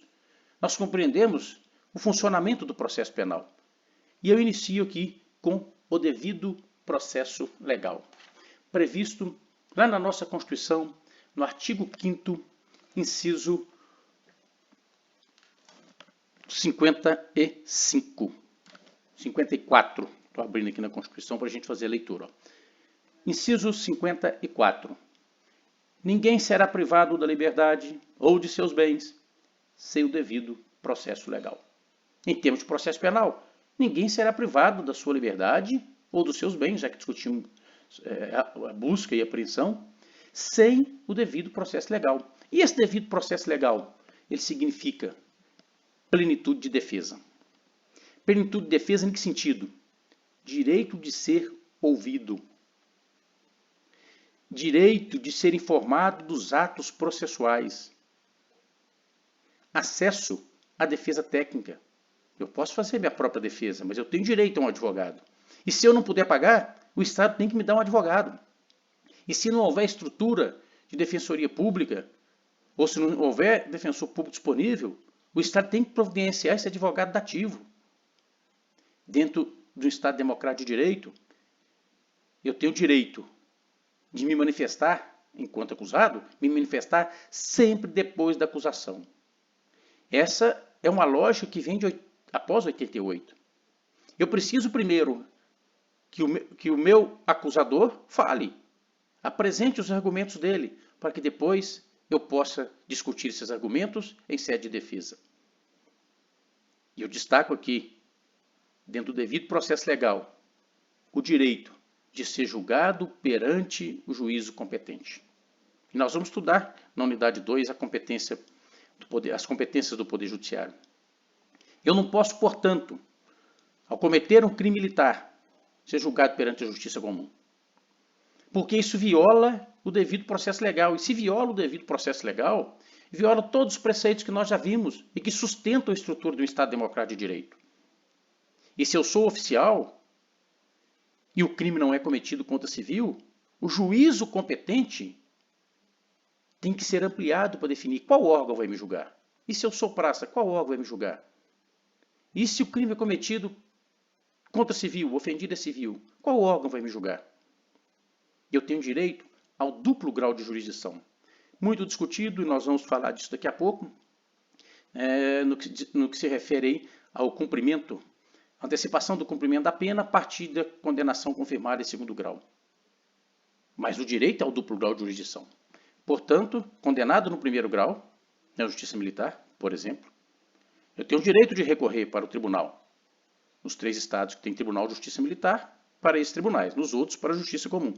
nós compreendemos o funcionamento do processo penal. E eu inicio aqui com o devido processo legal, previsto lá na nossa Constituição, no artigo 5º, inciso 54. Estou abrindo aqui na Constituição para a gente fazer a leitura. Inciso 54. Ninguém será privado da liberdade ou de seus bens sem o devido processo legal. Em termos de processo penal, ninguém será privado da sua liberdade ou dos seus bens, já que discutimos a busca e a apreensão, sem o devido processo legal. E esse devido processo legal, ele significa plenitude de defesa. Plenitude de defesa em que sentido? Direito de ser ouvido. Direito de ser informado dos atos processuais. Acesso à defesa técnica. Eu posso fazer minha própria defesa, mas eu tenho direito a um advogado. E se eu não puder pagar, o Estado tem que me dar um advogado. E se não houver estrutura de defensoria pública, ou se não houver defensor público disponível, o Estado tem que providenciar esse advogado dativo. Dentro do Estado democrático de direito, eu tenho o direito de me manifestar, enquanto acusado, me manifestar sempre depois da acusação. Essa é uma lógica que vem após 88. Eu preciso primeiro que o meu acusador fale, apresente os argumentos dele, para que depois eu possa discutir esses argumentos em sede de defesa. E eu destaco aqui, dentro do devido processo legal, o direito de ser julgado perante o juízo competente. E nós vamos estudar na unidade 2 as competências do Poder Judiciário. Eu não posso, portanto, ao cometer um crime militar, ser julgado perante a justiça comum. Porque isso viola o devido processo legal. E se viola o devido processo legal, viola todos os preceitos que nós já vimos e que sustentam a estrutura do Estado Democrático de Direito. E se eu sou oficial e o crime não é cometido contra civil, o juízo competente tem que ser ampliado para definir qual órgão vai me julgar. E se eu sou praça, qual órgão vai me julgar? E se o crime é cometido contra civil, o ofendido é civil, qual órgão vai me julgar? Eu tenho direito ao duplo grau de jurisdição. Muito discutido, e nós vamos falar disso daqui a pouco, no que se refere aí ao cumprimento, antecipação do cumprimento da pena a partir da condenação confirmada em segundo grau. Mas o direito é ao duplo grau de jurisdição. Portanto, condenado no primeiro grau, na justiça militar, por exemplo, eu tenho o direito de recorrer para o tribunal. Nos 3 estados que tem tribunal de justiça militar, para esses tribunais. Nos outros, para a justiça comum.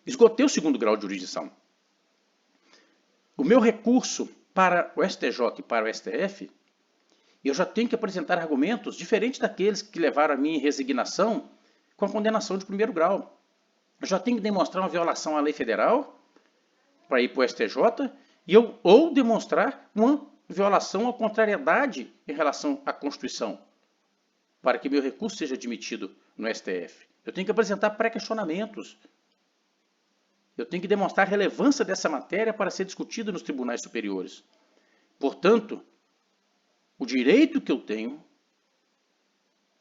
Esgotei o segundo grau de jurisdição. O meu recurso para o STJ e para o STF, eu já tenho que apresentar argumentos diferentes daqueles que levaram a minha resignação com a condenação de primeiro grau. Eu já tenho que demonstrar uma violação à lei federal para ir para o STJ ou demonstrar uma violação à contrariedade em relação à Constituição para que meu recurso seja admitido no STF. Eu tenho que apresentar pré-questionamentos. Eu tenho que demonstrar a relevância dessa matéria para ser discutida nos tribunais superiores. Portanto, o direito que eu tenho,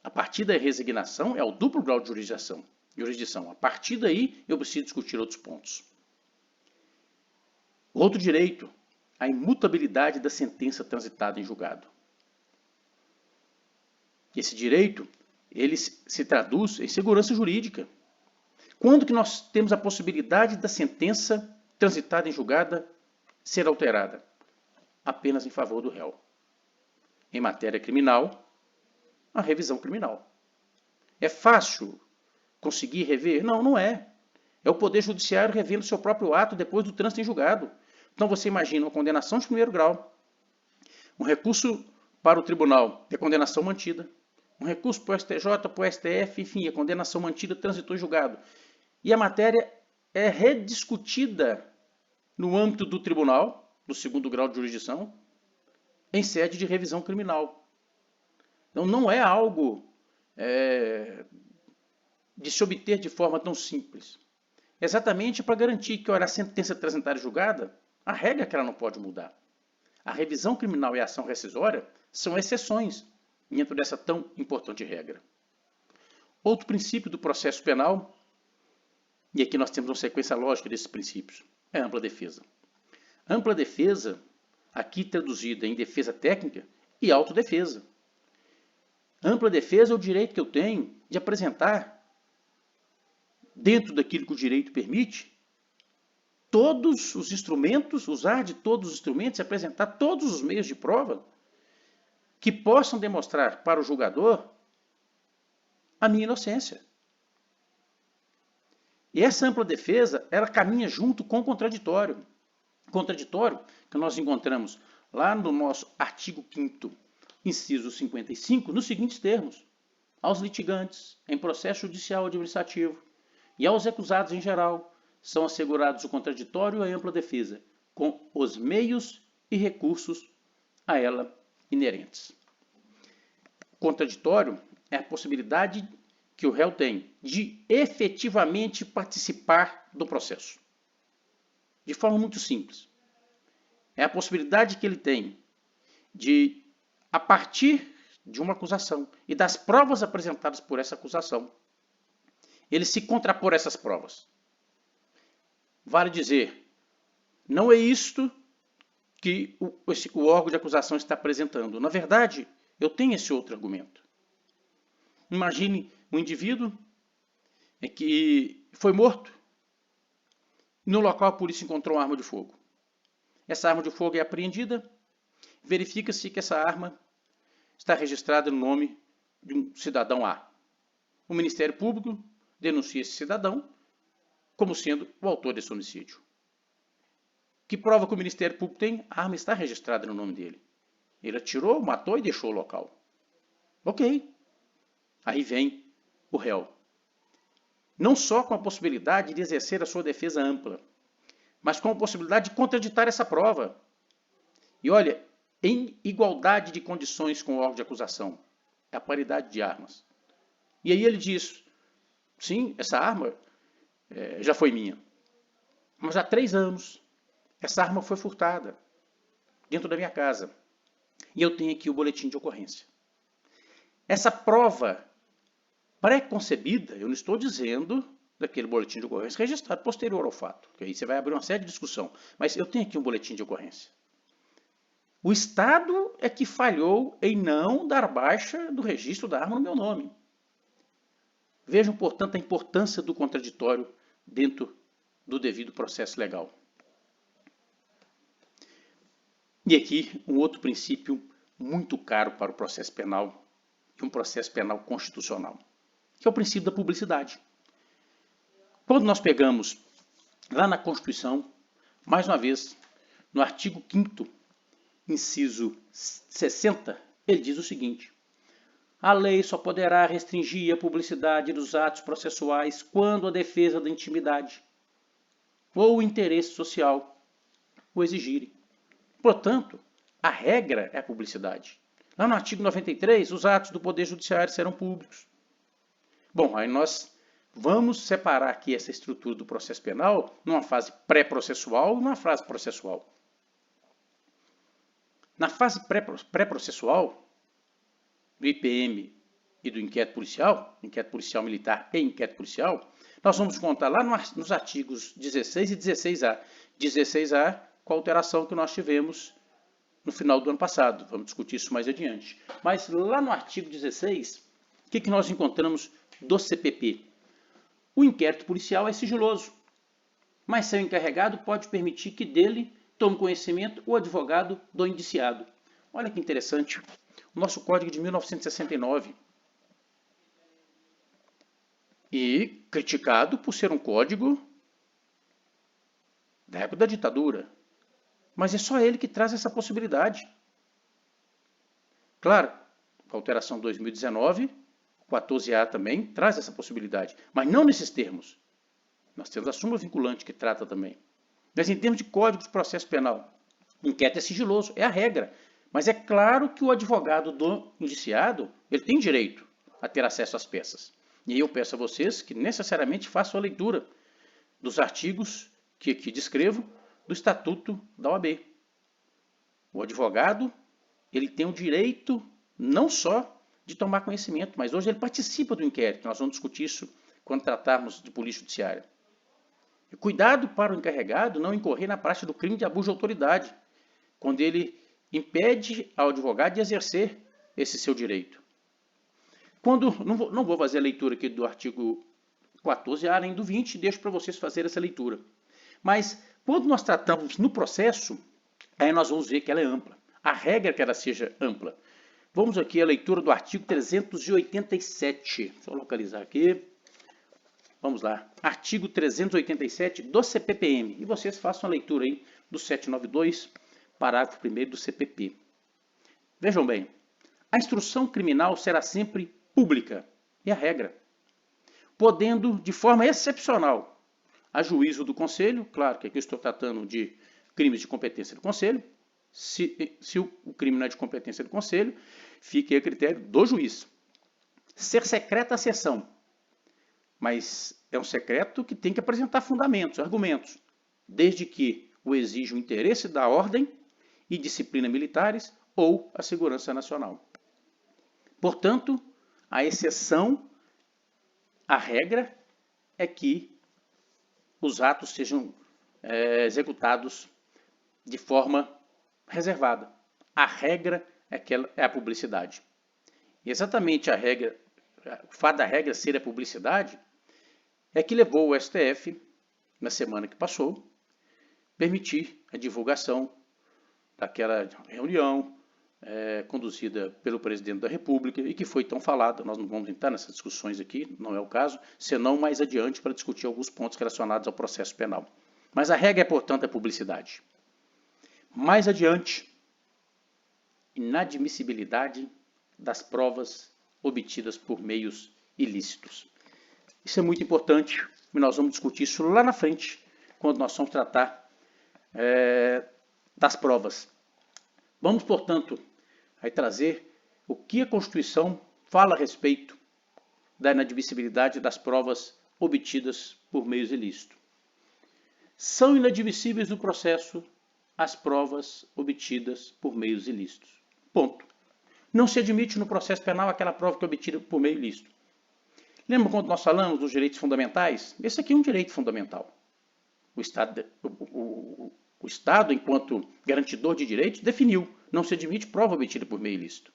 a partir da resignação, é o duplo grau de jurisdição. A partir daí, eu preciso discutir outros pontos. Outro direito, a imutabilidade da sentença transitada em julgado. Esse direito, ele se traduz em segurança jurídica. Quando que nós temos a possibilidade da sentença transitada em julgada ser alterada? Apenas em favor do réu. Em matéria criminal, a revisão criminal. É fácil conseguir rever? Não, não é. É o Poder Judiciário revendo seu próprio ato depois do trânsito em julgado. Então você imagina uma condenação de primeiro grau, um recurso para o tribunal, é condenação mantida, um recurso para o STJ, para o STF, enfim, a condenação mantida transitou em julgado. E a matéria é rediscutida no âmbito do tribunal, do segundo grau de jurisdição, em sede de revisão criminal. Então não é algo de se obter de forma tão simples. Exatamente para garantir que, olha, a sentença transitada em julgada, a regra é que ela não pode mudar. A revisão criminal e a ação rescisória são exceções dentro dessa tão importante regra. Outro princípio do processo penal, e aqui nós temos uma sequência lógica desses princípios, é a ampla defesa. Ampla defesa, aqui traduzida em defesa técnica e autodefesa. Ampla defesa é o direito que eu tenho de apresentar, dentro daquilo que o direito permite, todos os instrumentos, usar de todos os instrumentos e apresentar todos os meios de prova que possam demonstrar para o julgador a minha inocência. E essa ampla defesa, ela caminha junto com o contraditório. Contraditório que nós encontramos lá no nosso artigo 5º, inciso 55, nos seguintes termos: aos litigantes em processo judicial ou administrativo e aos acusados em geral são assegurados o contraditório e a ampla defesa, com os meios e recursos a ela inerentes. O contraditório é a possibilidade que o réu tem de efetivamente participar do processo. De forma muito simples. É a possibilidade que ele tem de, a partir de uma acusação e das provas apresentadas por essa acusação, ele se contrapor a essas provas. Vale dizer, não é isto que o órgão de acusação está apresentando. Na verdade, eu tenho esse outro argumento. Imagine um indivíduo que foi morto e no local a polícia encontrou uma arma de fogo. Essa arma de fogo é apreendida, verifica-se que essa arma está registrada no nome de um cidadão A. O Ministério Público denuncia esse cidadão como sendo o autor desse homicídio. Que prova que o Ministério Público tem? A arma está registrada no nome dele. Ele atirou, matou e deixou o local. Ok. Aí vem o réu. Não só com a possibilidade de exercer a sua defesa ampla, mas com a possibilidade de contraditar essa prova. E olha, em igualdade de condições com o órgão de acusação. É a paridade de armas. E aí ele diz, sim, essa arma já foi minha. Mas há 3 anos, essa arma foi furtada dentro da minha casa. E eu tenho aqui o boletim de ocorrência. Essa prova pré-concebida, eu não estou dizendo daquele boletim de ocorrência registrado posterior ao fato, que aí você vai abrir uma série de discussão. Mas eu tenho aqui um boletim de ocorrência. O Estado é que falhou em não dar baixa do registro da arma no meu nome. Vejam, portanto, a importância do contraditório dentro do devido processo legal. E aqui um outro princípio muito caro para o processo penal e um processo penal constitucional, que é o princípio da publicidade. Quando nós pegamos lá na Constituição, mais uma vez, no artigo 5º, inciso 60, ele diz o seguinte: a lei só poderá restringir a publicidade dos atos processuais quando a defesa da intimidade ou o interesse social o exigirem. Portanto, a regra é a publicidade. Lá no artigo 93, os atos do Poder Judiciário serão públicos. Bom, aí nós Vamos separar aqui essa estrutura do processo penal numa fase pré-processual e numa fase processual. Na fase pré-processual, do IPM e do inquérito policial militar e inquérito policial, nós vamos contar lá nos artigos 16 e 16A. 16A com a alteração que nós tivemos no final do ano passado. Vamos discutir isso mais adiante. Mas lá no artigo 16, o que nós encontramos do CPP? O inquérito policial é sigiloso, mas seu encarregado pode permitir que dele tome conhecimento o advogado do indiciado. Olha que interessante. O nosso Código de 1969. E criticado por ser um código da época da ditadura. Mas é só ele que traz essa possibilidade. Claro, a alteração 2019, 14A também traz essa possibilidade, mas não nesses termos. Nós temos a súmula vinculante que trata também. Mas em termos de Código de Processo Penal, o inquérito é sigiloso, é a regra. Mas é claro que o advogado do indiciado, ele tem direito a ter acesso às peças. E aí eu peço a vocês que necessariamente façam a leitura dos artigos que aqui descrevo do Estatuto da OAB. O advogado, ele tem o direito não só de tomar conhecimento, mas hoje ele participa do inquérito. Nós vamos discutir isso quando tratarmos de polícia judiciária. E cuidado para o encarregado não incorrer na prática do crime de abuso de autoridade, quando ele impede ao advogado de exercer esse seu direito. Não vou fazer a leitura aqui do artigo 14A nem do 20, deixo para vocês fazerem essa leitura. Mas quando nós tratamos no processo, aí nós vamos ver que ela é ampla. A regra é que ela seja ampla. Vamos aqui à leitura do artigo 387. Deixa eu localizar aqui. Vamos lá. Artigo 387 do CPPM. E vocês façam a leitura aí do 792, parágrafo 1º do CPP. Vejam bem. A instrução criminal será sempre pública. É a regra. Podendo, de forma excepcional, a juízo do Conselho, claro que aqui eu estou tratando de crimes de competência do Conselho, se o crime não é de competência do Conselho, fique a critério do juiz. Ser secreta a sessão, mas é um secreto que tem que apresentar fundamentos, argumentos, desde que o exija o interesse da ordem e disciplina militares ou a segurança nacional. Portanto, a exceção, a regra é que os atos sejam executados de forma reservada. A regra é a publicidade. E exatamente o fato da regra ser a publicidade é que levou o STF, na semana que passou, permitir a divulgação daquela reunião conduzida pelo presidente da República e que foi tão falada. Nós não vamos entrar nessas discussões aqui, não é o caso, senão mais adiante para discutir alguns pontos relacionados ao processo penal. Mas a regra, portanto, é publicidade. Mais adiante, inadmissibilidade das provas obtidas por meios ilícitos. Isso é muito importante e nós vamos discutir isso lá na frente, quando nós vamos tratar das provas. Vamos, portanto, aí trazer o que a Constituição fala a respeito da inadmissibilidade das provas obtidas por meios ilícitos. São inadmissíveis no processo as provas obtidas por meios ilícitos. Ponto. Não se admite no processo penal aquela prova que é obtida por meio ilícito. Lembra quando nós falamos dos direitos fundamentais? Esse aqui é um direito fundamental. O Estado, enquanto garantidor de direitos, definiu. Não se admite prova obtida por meio ilícito.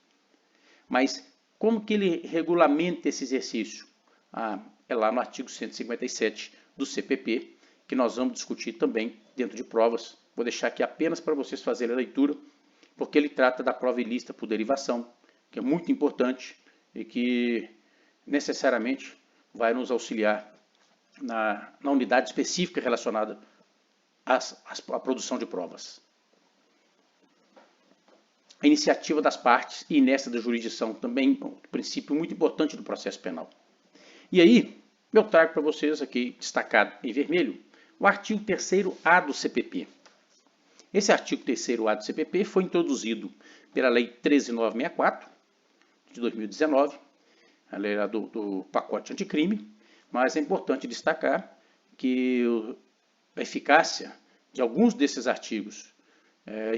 Mas como que ele regulamenta esse exercício? É lá no artigo 157 do CPP, que nós vamos discutir também dentro de provas. Vou deixar aqui apenas para vocês fazerem a leitura, porque ele trata da prova ilícita por derivação, que é muito importante e que necessariamente vai nos auxiliar na unidade específica relacionada à produção de provas. A iniciativa das partes e inércia da jurisdição também é um princípio muito importante do processo penal. E aí, eu trago para vocês aqui, destacado em vermelho, o artigo 3º-A do CPP. Esse artigo 3º-A do CPP foi introduzido pela Lei 13.964, de 2019, a lei do pacote anticrime, mas é importante destacar que a eficácia de alguns desses artigos,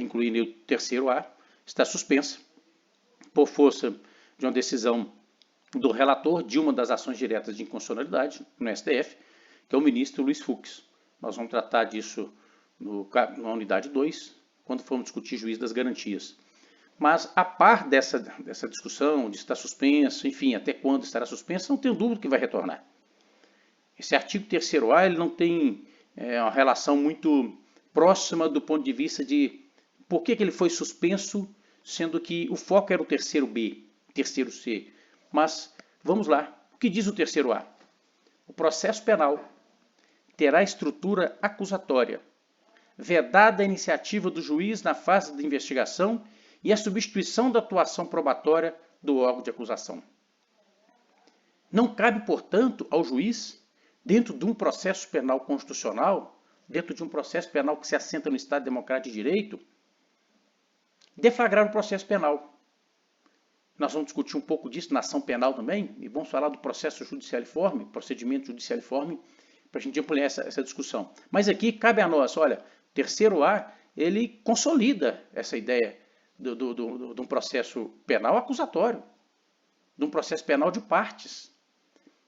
incluindo o terceiro A, está suspensa por força de uma decisão do relator de uma das ações diretas de inconstitucionalidade no STF, que é o ministro Luiz Fux. Nós vamos tratar disso na unidade 2, quando formos discutir juiz das garantias. Mas, a par dessa discussão de estar suspenso, enfim, até quando estará suspenso, não tenho dúvida que vai retornar. Esse artigo 3º-A ele não tem uma relação muito próxima do ponto de vista de por que ele foi suspenso, sendo que o foco era o 3º-B, 3º-C. Mas, vamos lá, o que diz o 3º-A? O processo penal terá estrutura acusatória, vedada a iniciativa do juiz na fase de investigação e a substituição da atuação probatória do órgão de acusação. Não cabe, portanto, ao juiz, dentro de um processo penal constitucional, dentro de um processo penal que se assenta no Estado Democrático de Direito, deflagrar o processo penal. Nós vamos discutir um pouco disso na ação penal também, e vamos falar do processo judicialiforme, procedimento judicialiforme, para a gente ampliar essa discussão. Mas aqui cabe a nós, olha, o 3º-A, ele consolida essa ideia de um processo penal acusatório, de um processo penal de partes.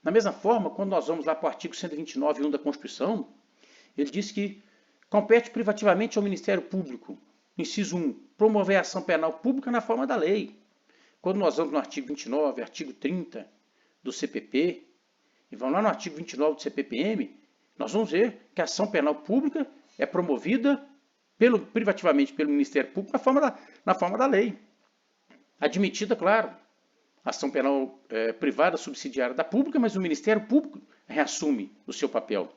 Da mesma forma, quando nós vamos lá para o artigo 129.1 da Constituição, ele diz que compete privativamente ao Ministério Público, inciso 1, promover a ação penal pública na forma da lei. Quando nós vamos no artigo 29, artigo 30 do CPP, e vamos lá no artigo 29 do CPPM, nós vamos ver que a ação penal pública é promovida privativamente pelo Ministério Público na forma da lei. Admitida, claro, a ação penal privada subsidiária da pública, mas o Ministério Público reassume o seu papel.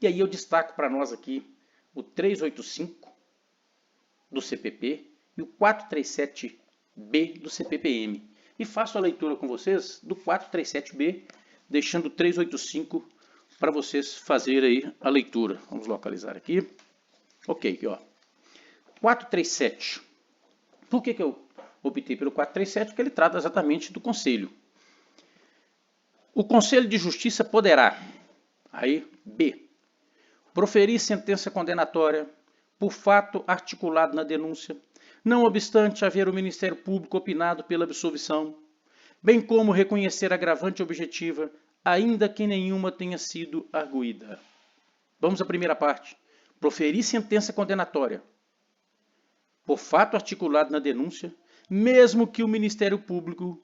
E aí eu destaco para nós aqui o 385 do CPP e o 437B do CPPM. E faço a leitura com vocês do 437B, deixando o 385 para vocês fazerem aí a leitura. Vamos localizar aqui. Ok, aqui ó. 437. Por que eu optei pelo 437? Porque ele trata exatamente do Conselho. O Conselho de Justiça poderá, aí, B, proferir sentença condenatória por fato articulado na denúncia, não obstante haver o Ministério Público opinado pela absolvição, bem como reconhecer agravante objetiva, ainda que nenhuma tenha sido arguída. Vamos à primeira parte. Proferir sentença condenatória por fato articulado na denúncia, mesmo que o Ministério Público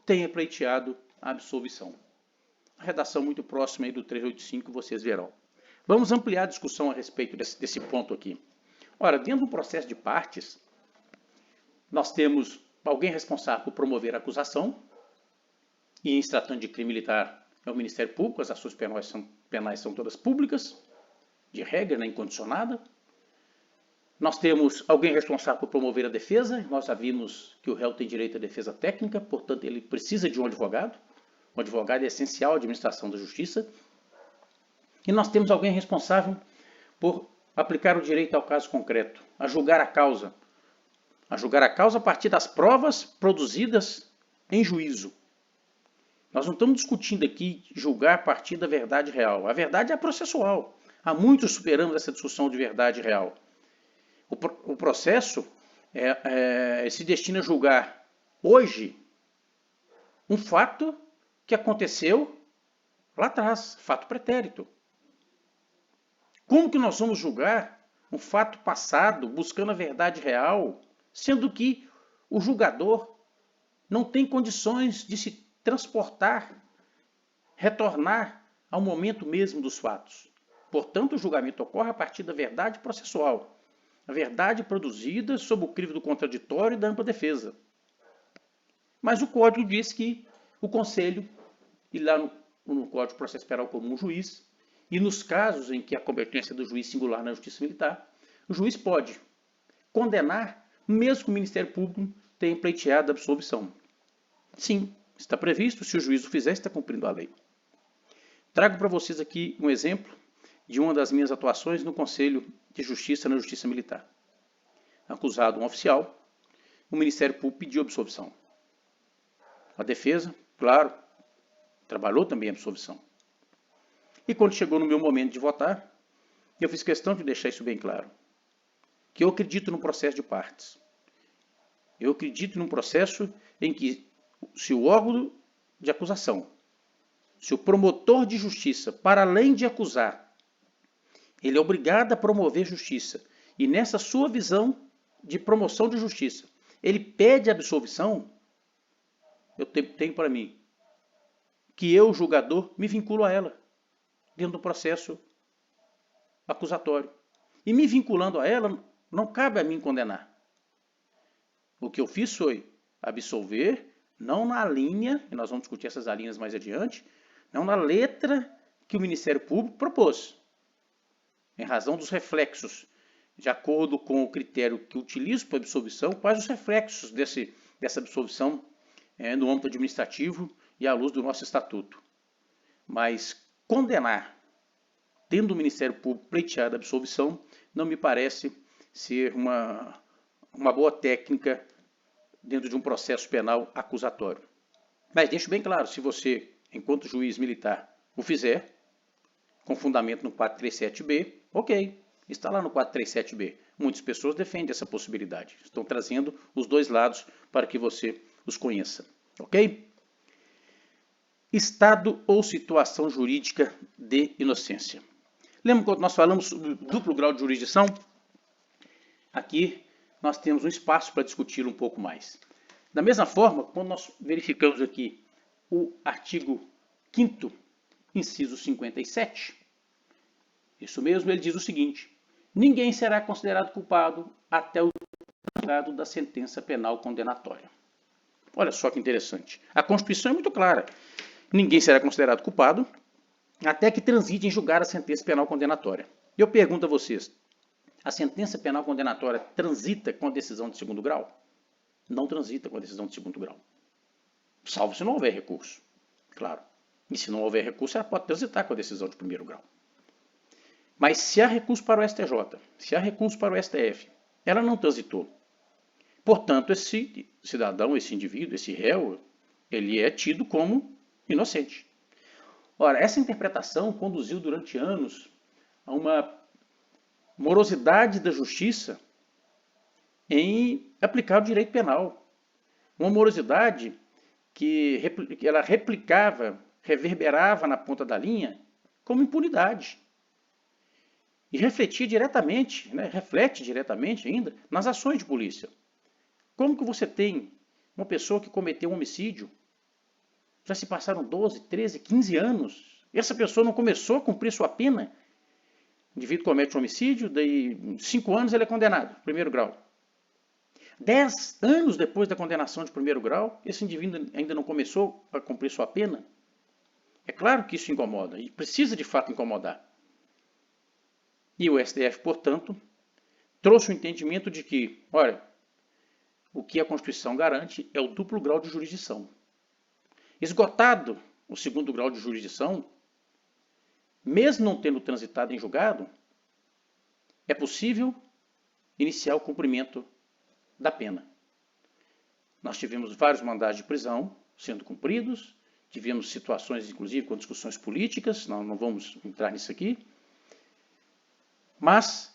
tenha pleiteado a absolvição. A redação muito próxima aí do 385 vocês verão. Vamos ampliar a discussão a respeito desse ponto aqui. Ora, dentro do processo de partes, nós temos alguém responsável por promover a acusação, e em se tratando de crime militar é o Ministério Público, as ações penais são todas públicas, de regra, incondicionada. Nós temos alguém responsável por promover a defesa, nós já vimos que o réu tem direito à defesa técnica, portanto ele precisa de um advogado. O advogado é essencial à administração da justiça. E nós temos alguém responsável por aplicar o direito ao caso concreto, a julgar a causa a partir das provas produzidas em juízo. Nós não estamos discutindo aqui julgar a partir da verdade real. A verdade é processual. Há muitos superamos essa discussão de verdade real. O processo se destina a julgar hoje um fato que aconteceu lá atrás, fato pretérito. Como que nós vamos julgar um fato passado, buscando a verdade real, sendo que o julgador não tem condições de se transportar, retornar ao momento mesmo dos fatos? Portanto, o julgamento ocorre a partir da verdade processual, a verdade produzida sob o crivo do contraditório e da ampla defesa. Mas o Código diz que o Conselho, e lá no Código de Processo Penal Comum, o juiz, e nos casos em que a competência do juiz singular na Justiça Militar, o juiz pode condenar, mesmo que o Ministério Público tenha pleiteado a absolvição. Sim, está previsto, se o juiz o fizer, está cumprindo a lei. Trago para vocês aqui um exemplo de uma das minhas atuações no Conselho de Justiça na Justiça Militar. Acusado um oficial, o Ministério Público pediu absolvição. A defesa, claro, trabalhou também a absolvição. E quando chegou no meu momento de votar, eu fiz questão de deixar isso bem claro. Que eu acredito no processo de partes. Eu acredito num processo em que, se o órgão de acusação, se o promotor de justiça, para além de acusar, ele é obrigado a promover justiça, e nessa sua visão de promoção de justiça, ele pede absolvição, eu tenho para mim que eu, julgador, me vinculo a ela, dentro do processo acusatório. E me vinculando a ela, não cabe a mim condenar. O que eu fiz foi absolver, não na linha, e nós vamos discutir essas linhas mais adiante, não na letra que o Ministério Público propôs, em razão dos reflexos, de acordo com o critério que utilizo para absolvição, quais os reflexos dessa absolvição no âmbito administrativo e à luz do nosso estatuto. Mas condenar, tendo o Ministério Público pleiteado a absolvição, não me parece ser uma boa técnica dentro de um processo penal acusatório. Mas deixo bem claro, se você, enquanto juiz militar, o fizer, com fundamento no 437B, ok, está lá no 437B. Muitas pessoas defendem essa possibilidade. Estão trazendo os dois lados para que você os conheça. Ok? Estado ou situação jurídica de inocência. Lembra quando nós falamos sobre duplo grau de jurisdição? Aqui nós temos um espaço para discutir um pouco mais. Da mesma forma, quando nós verificamos aqui o artigo 5º, inciso 57, isso mesmo, ele diz o seguinte: ninguém será considerado culpado até o julgado da sentença penal condenatória. Olha só que interessante. A Constituição é muito clara. Ninguém será considerado culpado até que transite em julgar a sentença penal condenatória. Eu pergunto a vocês, a sentença penal condenatória transita com a decisão de segundo grau? Não transita com a decisão de segundo grau. Salvo se não houver recurso, claro. E se não houver recurso, ela pode transitar com a decisão de primeiro grau. Mas se há recurso para o STJ, se há recurso para o STF, ela não transitou. Portanto, esse cidadão, esse indivíduo, esse réu, ele é tido como inocente. Ora, essa interpretação conduziu durante anos a uma morosidade da justiça em aplicar o direito penal. Uma morosidade que ela replicava, reverberava na ponta da linha como impunidade. E refletia diretamente, reflete diretamente ainda, nas ações de polícia. Como que você tem uma pessoa que cometeu um homicídio, já se passaram 12, 13, 15 anos, essa pessoa não começou a cumprir sua pena? O indivíduo comete um homicídio, daí em 5 anos ele é condenado, primeiro grau. 10 anos depois da condenação de primeiro grau, esse indivíduo ainda não começou a cumprir sua pena? É claro que isso incomoda, e precisa de fato incomodar. E o STF, portanto, trouxe o entendimento de que, olha, o que a Constituição garante é o duplo grau de jurisdição. Esgotado o segundo grau de jurisdição, mesmo não tendo transitado em julgado, é possível iniciar o cumprimento da pena. Nós tivemos vários mandados de prisão sendo cumpridos, tivemos situações, inclusive, com discussões políticas, não vamos entrar nisso aqui, mas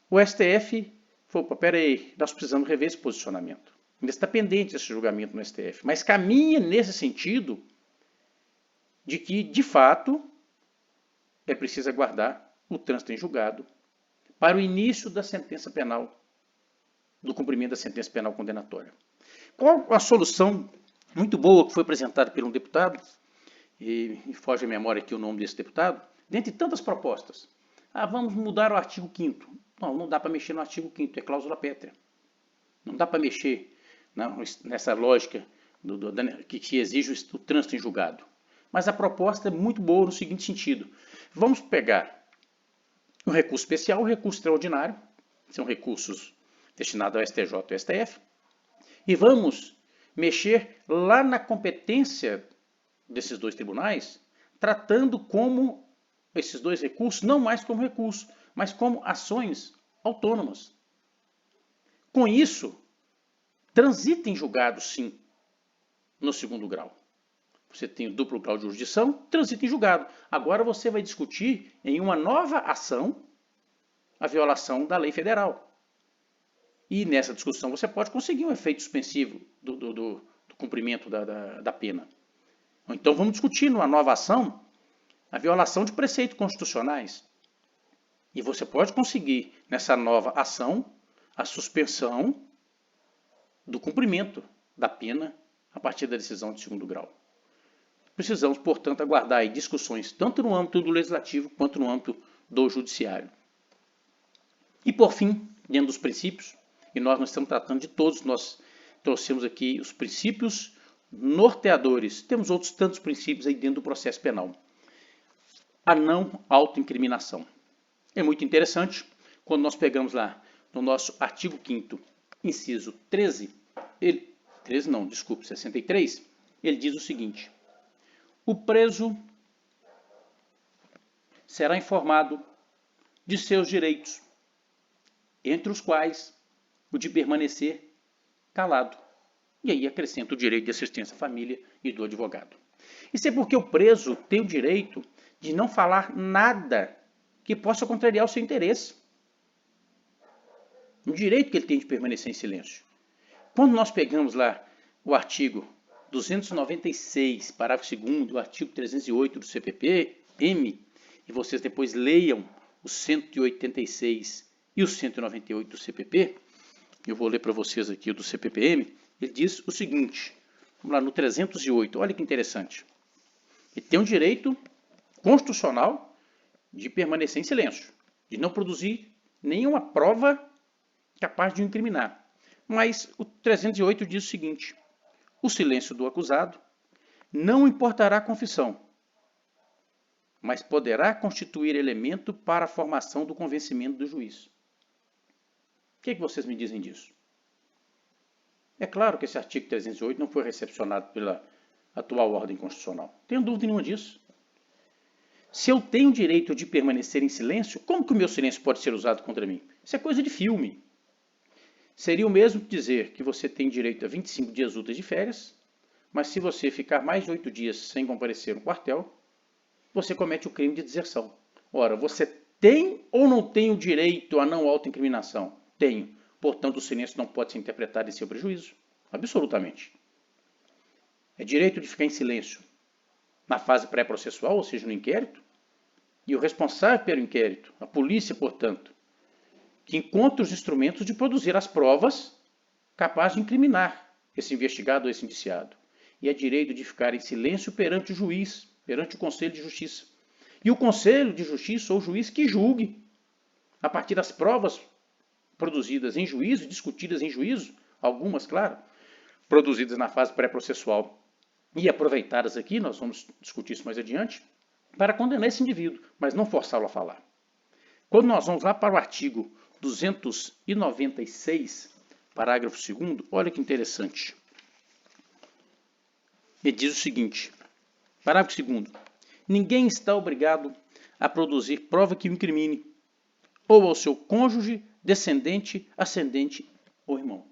o STF falou, peraí, nós precisamos rever esse posicionamento. Ainda está pendente esse julgamento no STF, mas caminha nesse sentido de que, de fato, é preciso aguardar o trânsito em julgado para o início da sentença penal, do cumprimento da sentença penal condenatória. Qual a solução muito boa que foi apresentada por um deputado, e foge à memória aqui o nome desse deputado, dentre tantas propostas? Vamos mudar o artigo 5º. Não dá para mexer no artigo 5º, é cláusula pétrea. Não dá para mexer nessa lógica que exige o trânsito em julgado. Mas a proposta é muito boa no seguinte sentido. Vamos pegar o recurso especial e o recurso extraordinário, são recursos destinados ao STJ e ao STF, e vamos mexer lá na competência desses dois tribunais, tratando como esses dois recursos, não mais como recurso, mas como ações autônomas. Com isso, transita em julgado, sim, no segundo grau. você tem o duplo grau de jurisdição, transita em julgado. Agora você vai discutir em uma nova ação a violação da lei federal. E nessa discussão você pode conseguir um efeito suspensivo do cumprimento da pena. Então vamos discutir numa nova ação a violação de preceitos constitucionais. E você pode conseguir nessa nova ação a suspensão do cumprimento da pena a partir da decisão de segundo grau. Precisamos, portanto, aguardar aí discussões tanto no âmbito do legislativo quanto no âmbito do judiciário. E por fim, dentro dos princípios, e nós não estamos tratando de todos, nós trouxemos aqui os princípios norteadores. Temos outros tantos princípios aí dentro do processo penal. A não autoincriminação. É muito interessante, quando nós pegamos lá no nosso artigo 5º, inciso 63, ele diz o seguinte: o preso será informado de seus direitos, entre os quais o de permanecer calado. E aí acrescenta o direito de assistência à família e do advogado. Isso é porque o preso tem o direito de não falar nada que possa contrariar o seu interesse. Um direito que ele tem de permanecer em silêncio. Quando nós pegamos lá o artigo 296, parágrafo 2º, o artigo 308 do CPP-M, e vocês depois leiam o 186 e o 198 do CPP, eu vou ler para vocês aqui o do CPP-M, ele diz o seguinte, vamos lá no 308, olha que interessante. Ele tem um direito constitucional de permanecer em silêncio, de não produzir nenhuma prova capaz de o incriminar. Mas o 308 diz o seguinte: o silêncio do acusado não importará a confissão, mas poderá constituir elemento para a formação do convencimento do juiz. O que vocês me dizem disso? É claro que esse artigo 308 não foi recepcionado pela atual ordem constitucional. Não tenho dúvida nenhuma disso. Se eu tenho o direito de permanecer em silêncio, como que o meu silêncio pode ser usado contra mim? Isso é coisa de filme. Seria o mesmo dizer que você tem direito a 25 dias úteis de férias, mas se você ficar mais de 8 dias sem comparecer no quartel, você comete o crime de deserção. Ora, você tem ou não tem o direito à não autoincriminação? Tenho. Portanto, o silêncio não pode ser interpretado em seu prejuízo. Absolutamente. É direito de ficar em silêncio na fase pré-processual, ou seja, no inquérito, e o responsável pelo inquérito, a polícia, portanto, que encontra os instrumentos de produzir as provas capazes de incriminar esse investigado ou esse indiciado. E é direito de ficar em silêncio perante o juiz, perante o Conselho de Justiça. E o Conselho de Justiça ou o juiz que julgue, a partir das provas produzidas em juízo, discutidas em juízo, algumas, claro, produzidas na fase pré-processual e aproveitadas aqui, nós vamos discutir isso mais adiante, para condenar esse indivíduo, mas não forçá-lo a falar. Quando nós vamos lá para o artigo 296, parágrafo 2º, olha que interessante. Ele diz o seguinte, parágrafo 2º, ninguém está obrigado a produzir prova que o incrimine, ou ao seu cônjuge, descendente, ascendente ou irmão.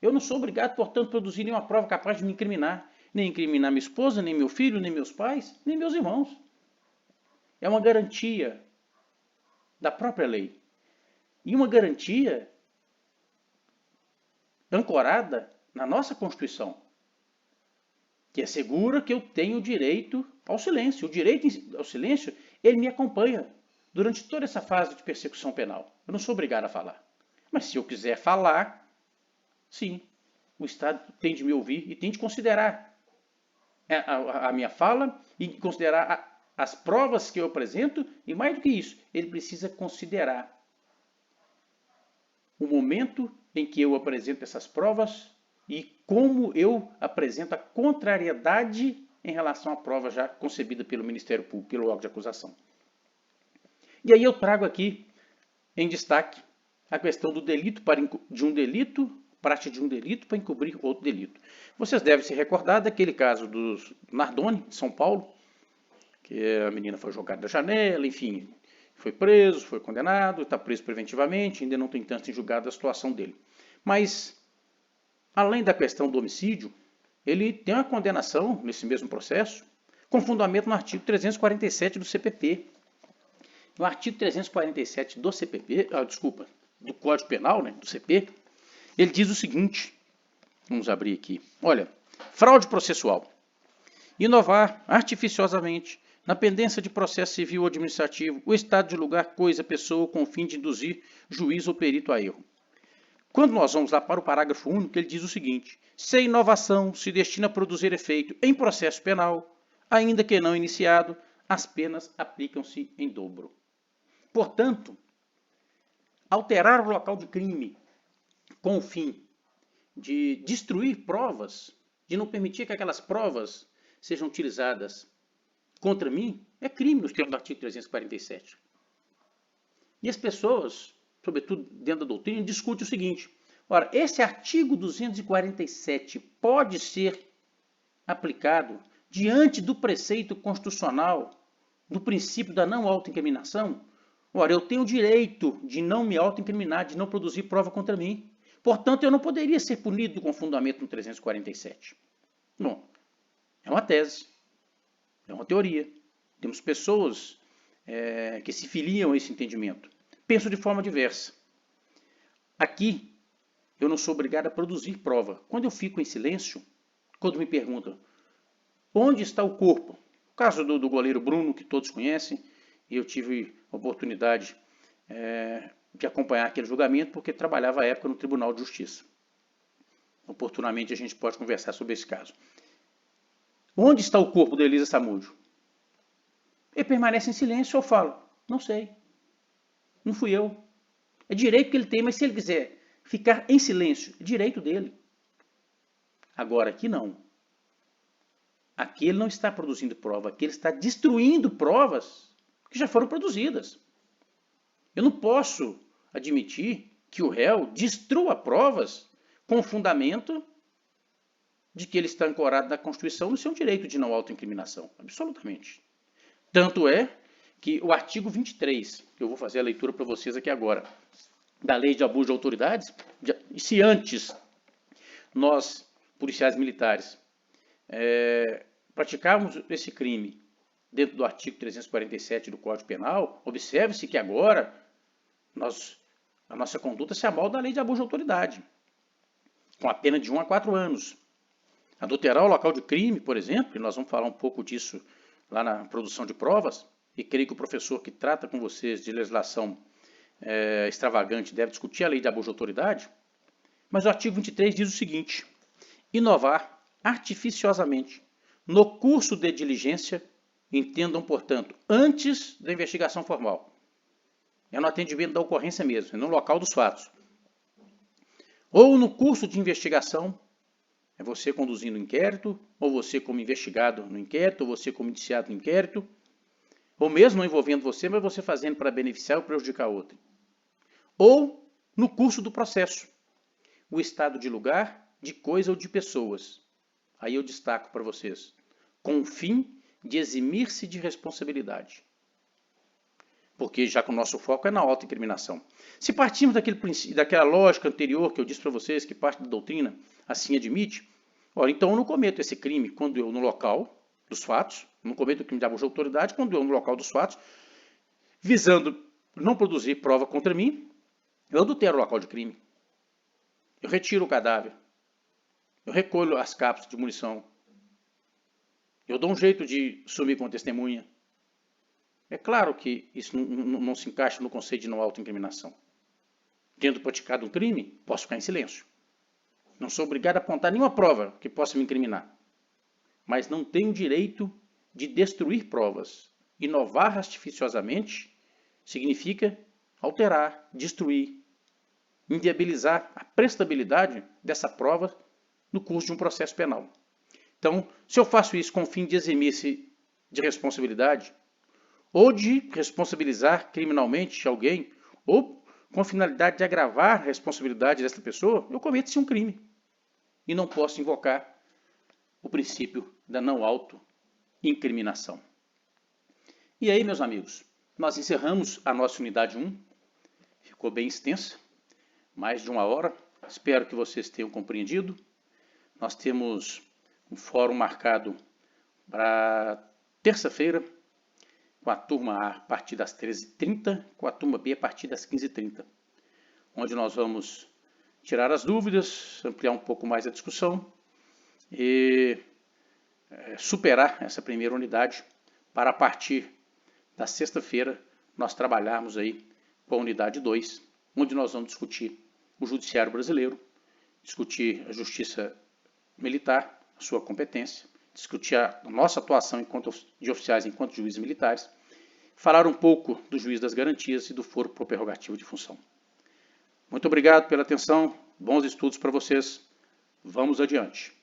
Eu não sou obrigado, portanto, a produzir nenhuma prova capaz de me incriminar, nem incriminar minha esposa, nem meu filho, nem meus pais, nem meus irmãos. É uma garantia da própria lei. E uma garantia ancorada na nossa Constituição, que assegura que eu tenho direito ao silêncio. O direito ao silêncio, ele me acompanha durante toda essa fase de persecução penal. Eu não sou obrigado a falar. Mas se eu quiser falar, sim, o Estado tem de me ouvir e tem de considerar a minha fala e considerar as provas que eu apresento, e mais do que isso, ele precisa considerar o momento em que eu apresento essas provas e como eu apresento a contrariedade em relação à prova já concebida pelo Ministério Público, pelo órgão de acusação. E aí eu trago aqui em destaque a questão do delito prática de um delito para encobrir outro delito. Vocês devem se recordar daquele caso do Nardoni, de São Paulo, que a menina foi jogada da janela, enfim, foi preso, foi condenado, está preso preventivamente, ainda não tem tanto em julgado a situação dele. Mas, além da questão do homicídio, ele tem uma condenação nesse mesmo processo com fundamento no artigo 347 do CPP. No artigo 347 do CPP, do Código Penal, né, do CP, ele diz o seguinte, vamos abrir aqui, olha, fraude processual, inovar artificiosamente na pendência de processo civil ou administrativo o estado de lugar, coisa, pessoa, com o fim de induzir juiz ou perito a erro. Quando nós vamos lá para o parágrafo único, ele diz o seguinte, se a inovação se destina a produzir efeito em processo penal, ainda que não iniciado, as penas aplicam-se em dobro. Portanto, alterar o local de crime com o fim de destruir provas, de não permitir que aquelas provas sejam utilizadas contra mim, é crime nos termos do artigo 347. E as pessoas, sobretudo dentro da doutrina, discutem o seguinte, ora, esse artigo 247 pode ser aplicado diante do preceito constitucional do princípio da não autoincriminação? Ora, eu tenho o direito de não me autoincriminar, de não produzir prova contra mim. Portanto, eu não poderia ser punido com fundamento no 347. Bom, é uma tese, é uma teoria. Temos pessoas que se filiam a esse entendimento. Penso de forma diversa. Aqui, eu não sou obrigado a produzir prova. Quando eu fico em silêncio, quando me perguntam, onde está o corpo? O caso do goleiro Bruno, que todos conhecem, e eu tive a oportunidade de acompanhar aquele julgamento, porque trabalhava à época no Tribunal de Justiça. Oportunamente a gente pode conversar sobre esse caso. Onde está o corpo da Elisa Samúdio? Ele permanece em silêncio, eu falo, não sei, não fui eu. É direito que ele tem, mas se ele quiser ficar em silêncio, é direito dele. Agora, aqui não. Aqui ele não está produzindo prova, aqui ele está destruindo provas que já foram produzidas. Eu não posso admitir que o réu destrua provas com o fundamento de que ele está ancorado na Constituição no seu direito de não autoincriminação. Absolutamente. Tanto é que o artigo 23, que eu vou fazer a leitura para vocês aqui agora, da Lei de Abuso de Autoridades, se antes nós, policiais militares, praticarmos esse crime dentro do artigo 347 do Código Penal, observe-se que agora a nossa conduta se amolda à Lei de Abuso de Autoridade, com a pena de 1 a 4 anos. Adulterar o local de crime, por exemplo, e nós vamos falar um pouco disso lá na produção de provas, e creio que o professor que trata com vocês de legislação extravagante deve discutir a Lei de Abuso de Autoridade, mas o artigo 23 diz o seguinte, inovar artificiosamente no curso de diligência, entendam, portanto, antes da investigação formal. É no atendimento da ocorrência mesmo, é no local dos fatos. Ou no curso de investigação, é você conduzindo o inquérito, ou você como investigado no inquérito, ou você como indiciado no inquérito, ou mesmo não envolvendo você, mas você fazendo para beneficiar ou prejudicar outro. Ou no curso do processo, o estado de lugar, de coisa ou de pessoas. Aí eu destaco para vocês, com o fim de eximir-se de responsabilidade. Porque já que o nosso foco é na autoincriminação. Se partimos daquela lógica anterior que eu disse para vocês, que parte da doutrina assim admite, ora, então eu não cometo esse crime quando eu no local dos fatos, não cometo o crime de abuso de autoridade quando eu no local dos fatos, visando não produzir prova contra mim, eu adultero o local de crime. Eu retiro o cadáver. Eu recolho as cápsulas de munição. Eu dou um jeito de sumir com a testemunha. É claro que isso não se encaixa no conceito de não autoincriminação. Tendo praticado um crime, posso ficar em silêncio. Não sou obrigado a apontar nenhuma prova que possa me incriminar. Mas não tenho direito de destruir provas. Inovar artificiosamente significa alterar, destruir, inviabilizar a prestabilidade dessa prova no curso de um processo penal. Então, se eu faço isso com o fim de eximir-se de responsabilidade, ou de responsabilizar criminalmente alguém, ou com a finalidade de agravar a responsabilidade dessa pessoa, eu cometo-se um crime. E não posso invocar o princípio da não autoincriminação. E aí, meus amigos, nós encerramos a nossa unidade 1. Ficou bem extensa, mais de 1 hora. Espero que vocês tenham compreendido. Nós temos um fórum marcado para terça-feira, com a turma A a partir das 13h30, com a turma B a partir das 15h30, onde nós vamos tirar as dúvidas, ampliar um pouco mais a discussão e superar essa primeira unidade para, a partir da sexta-feira, nós trabalharmos aí com a unidade 2, onde nós vamos discutir o judiciário brasileiro, discutir a justiça militar, a sua competência, discutir a nossa atuação de oficiais enquanto juízes militares, falar um pouco do juiz das garantias e do foro por prerrogativa de função. Muito obrigado pela atenção, bons estudos para vocês, vamos adiante.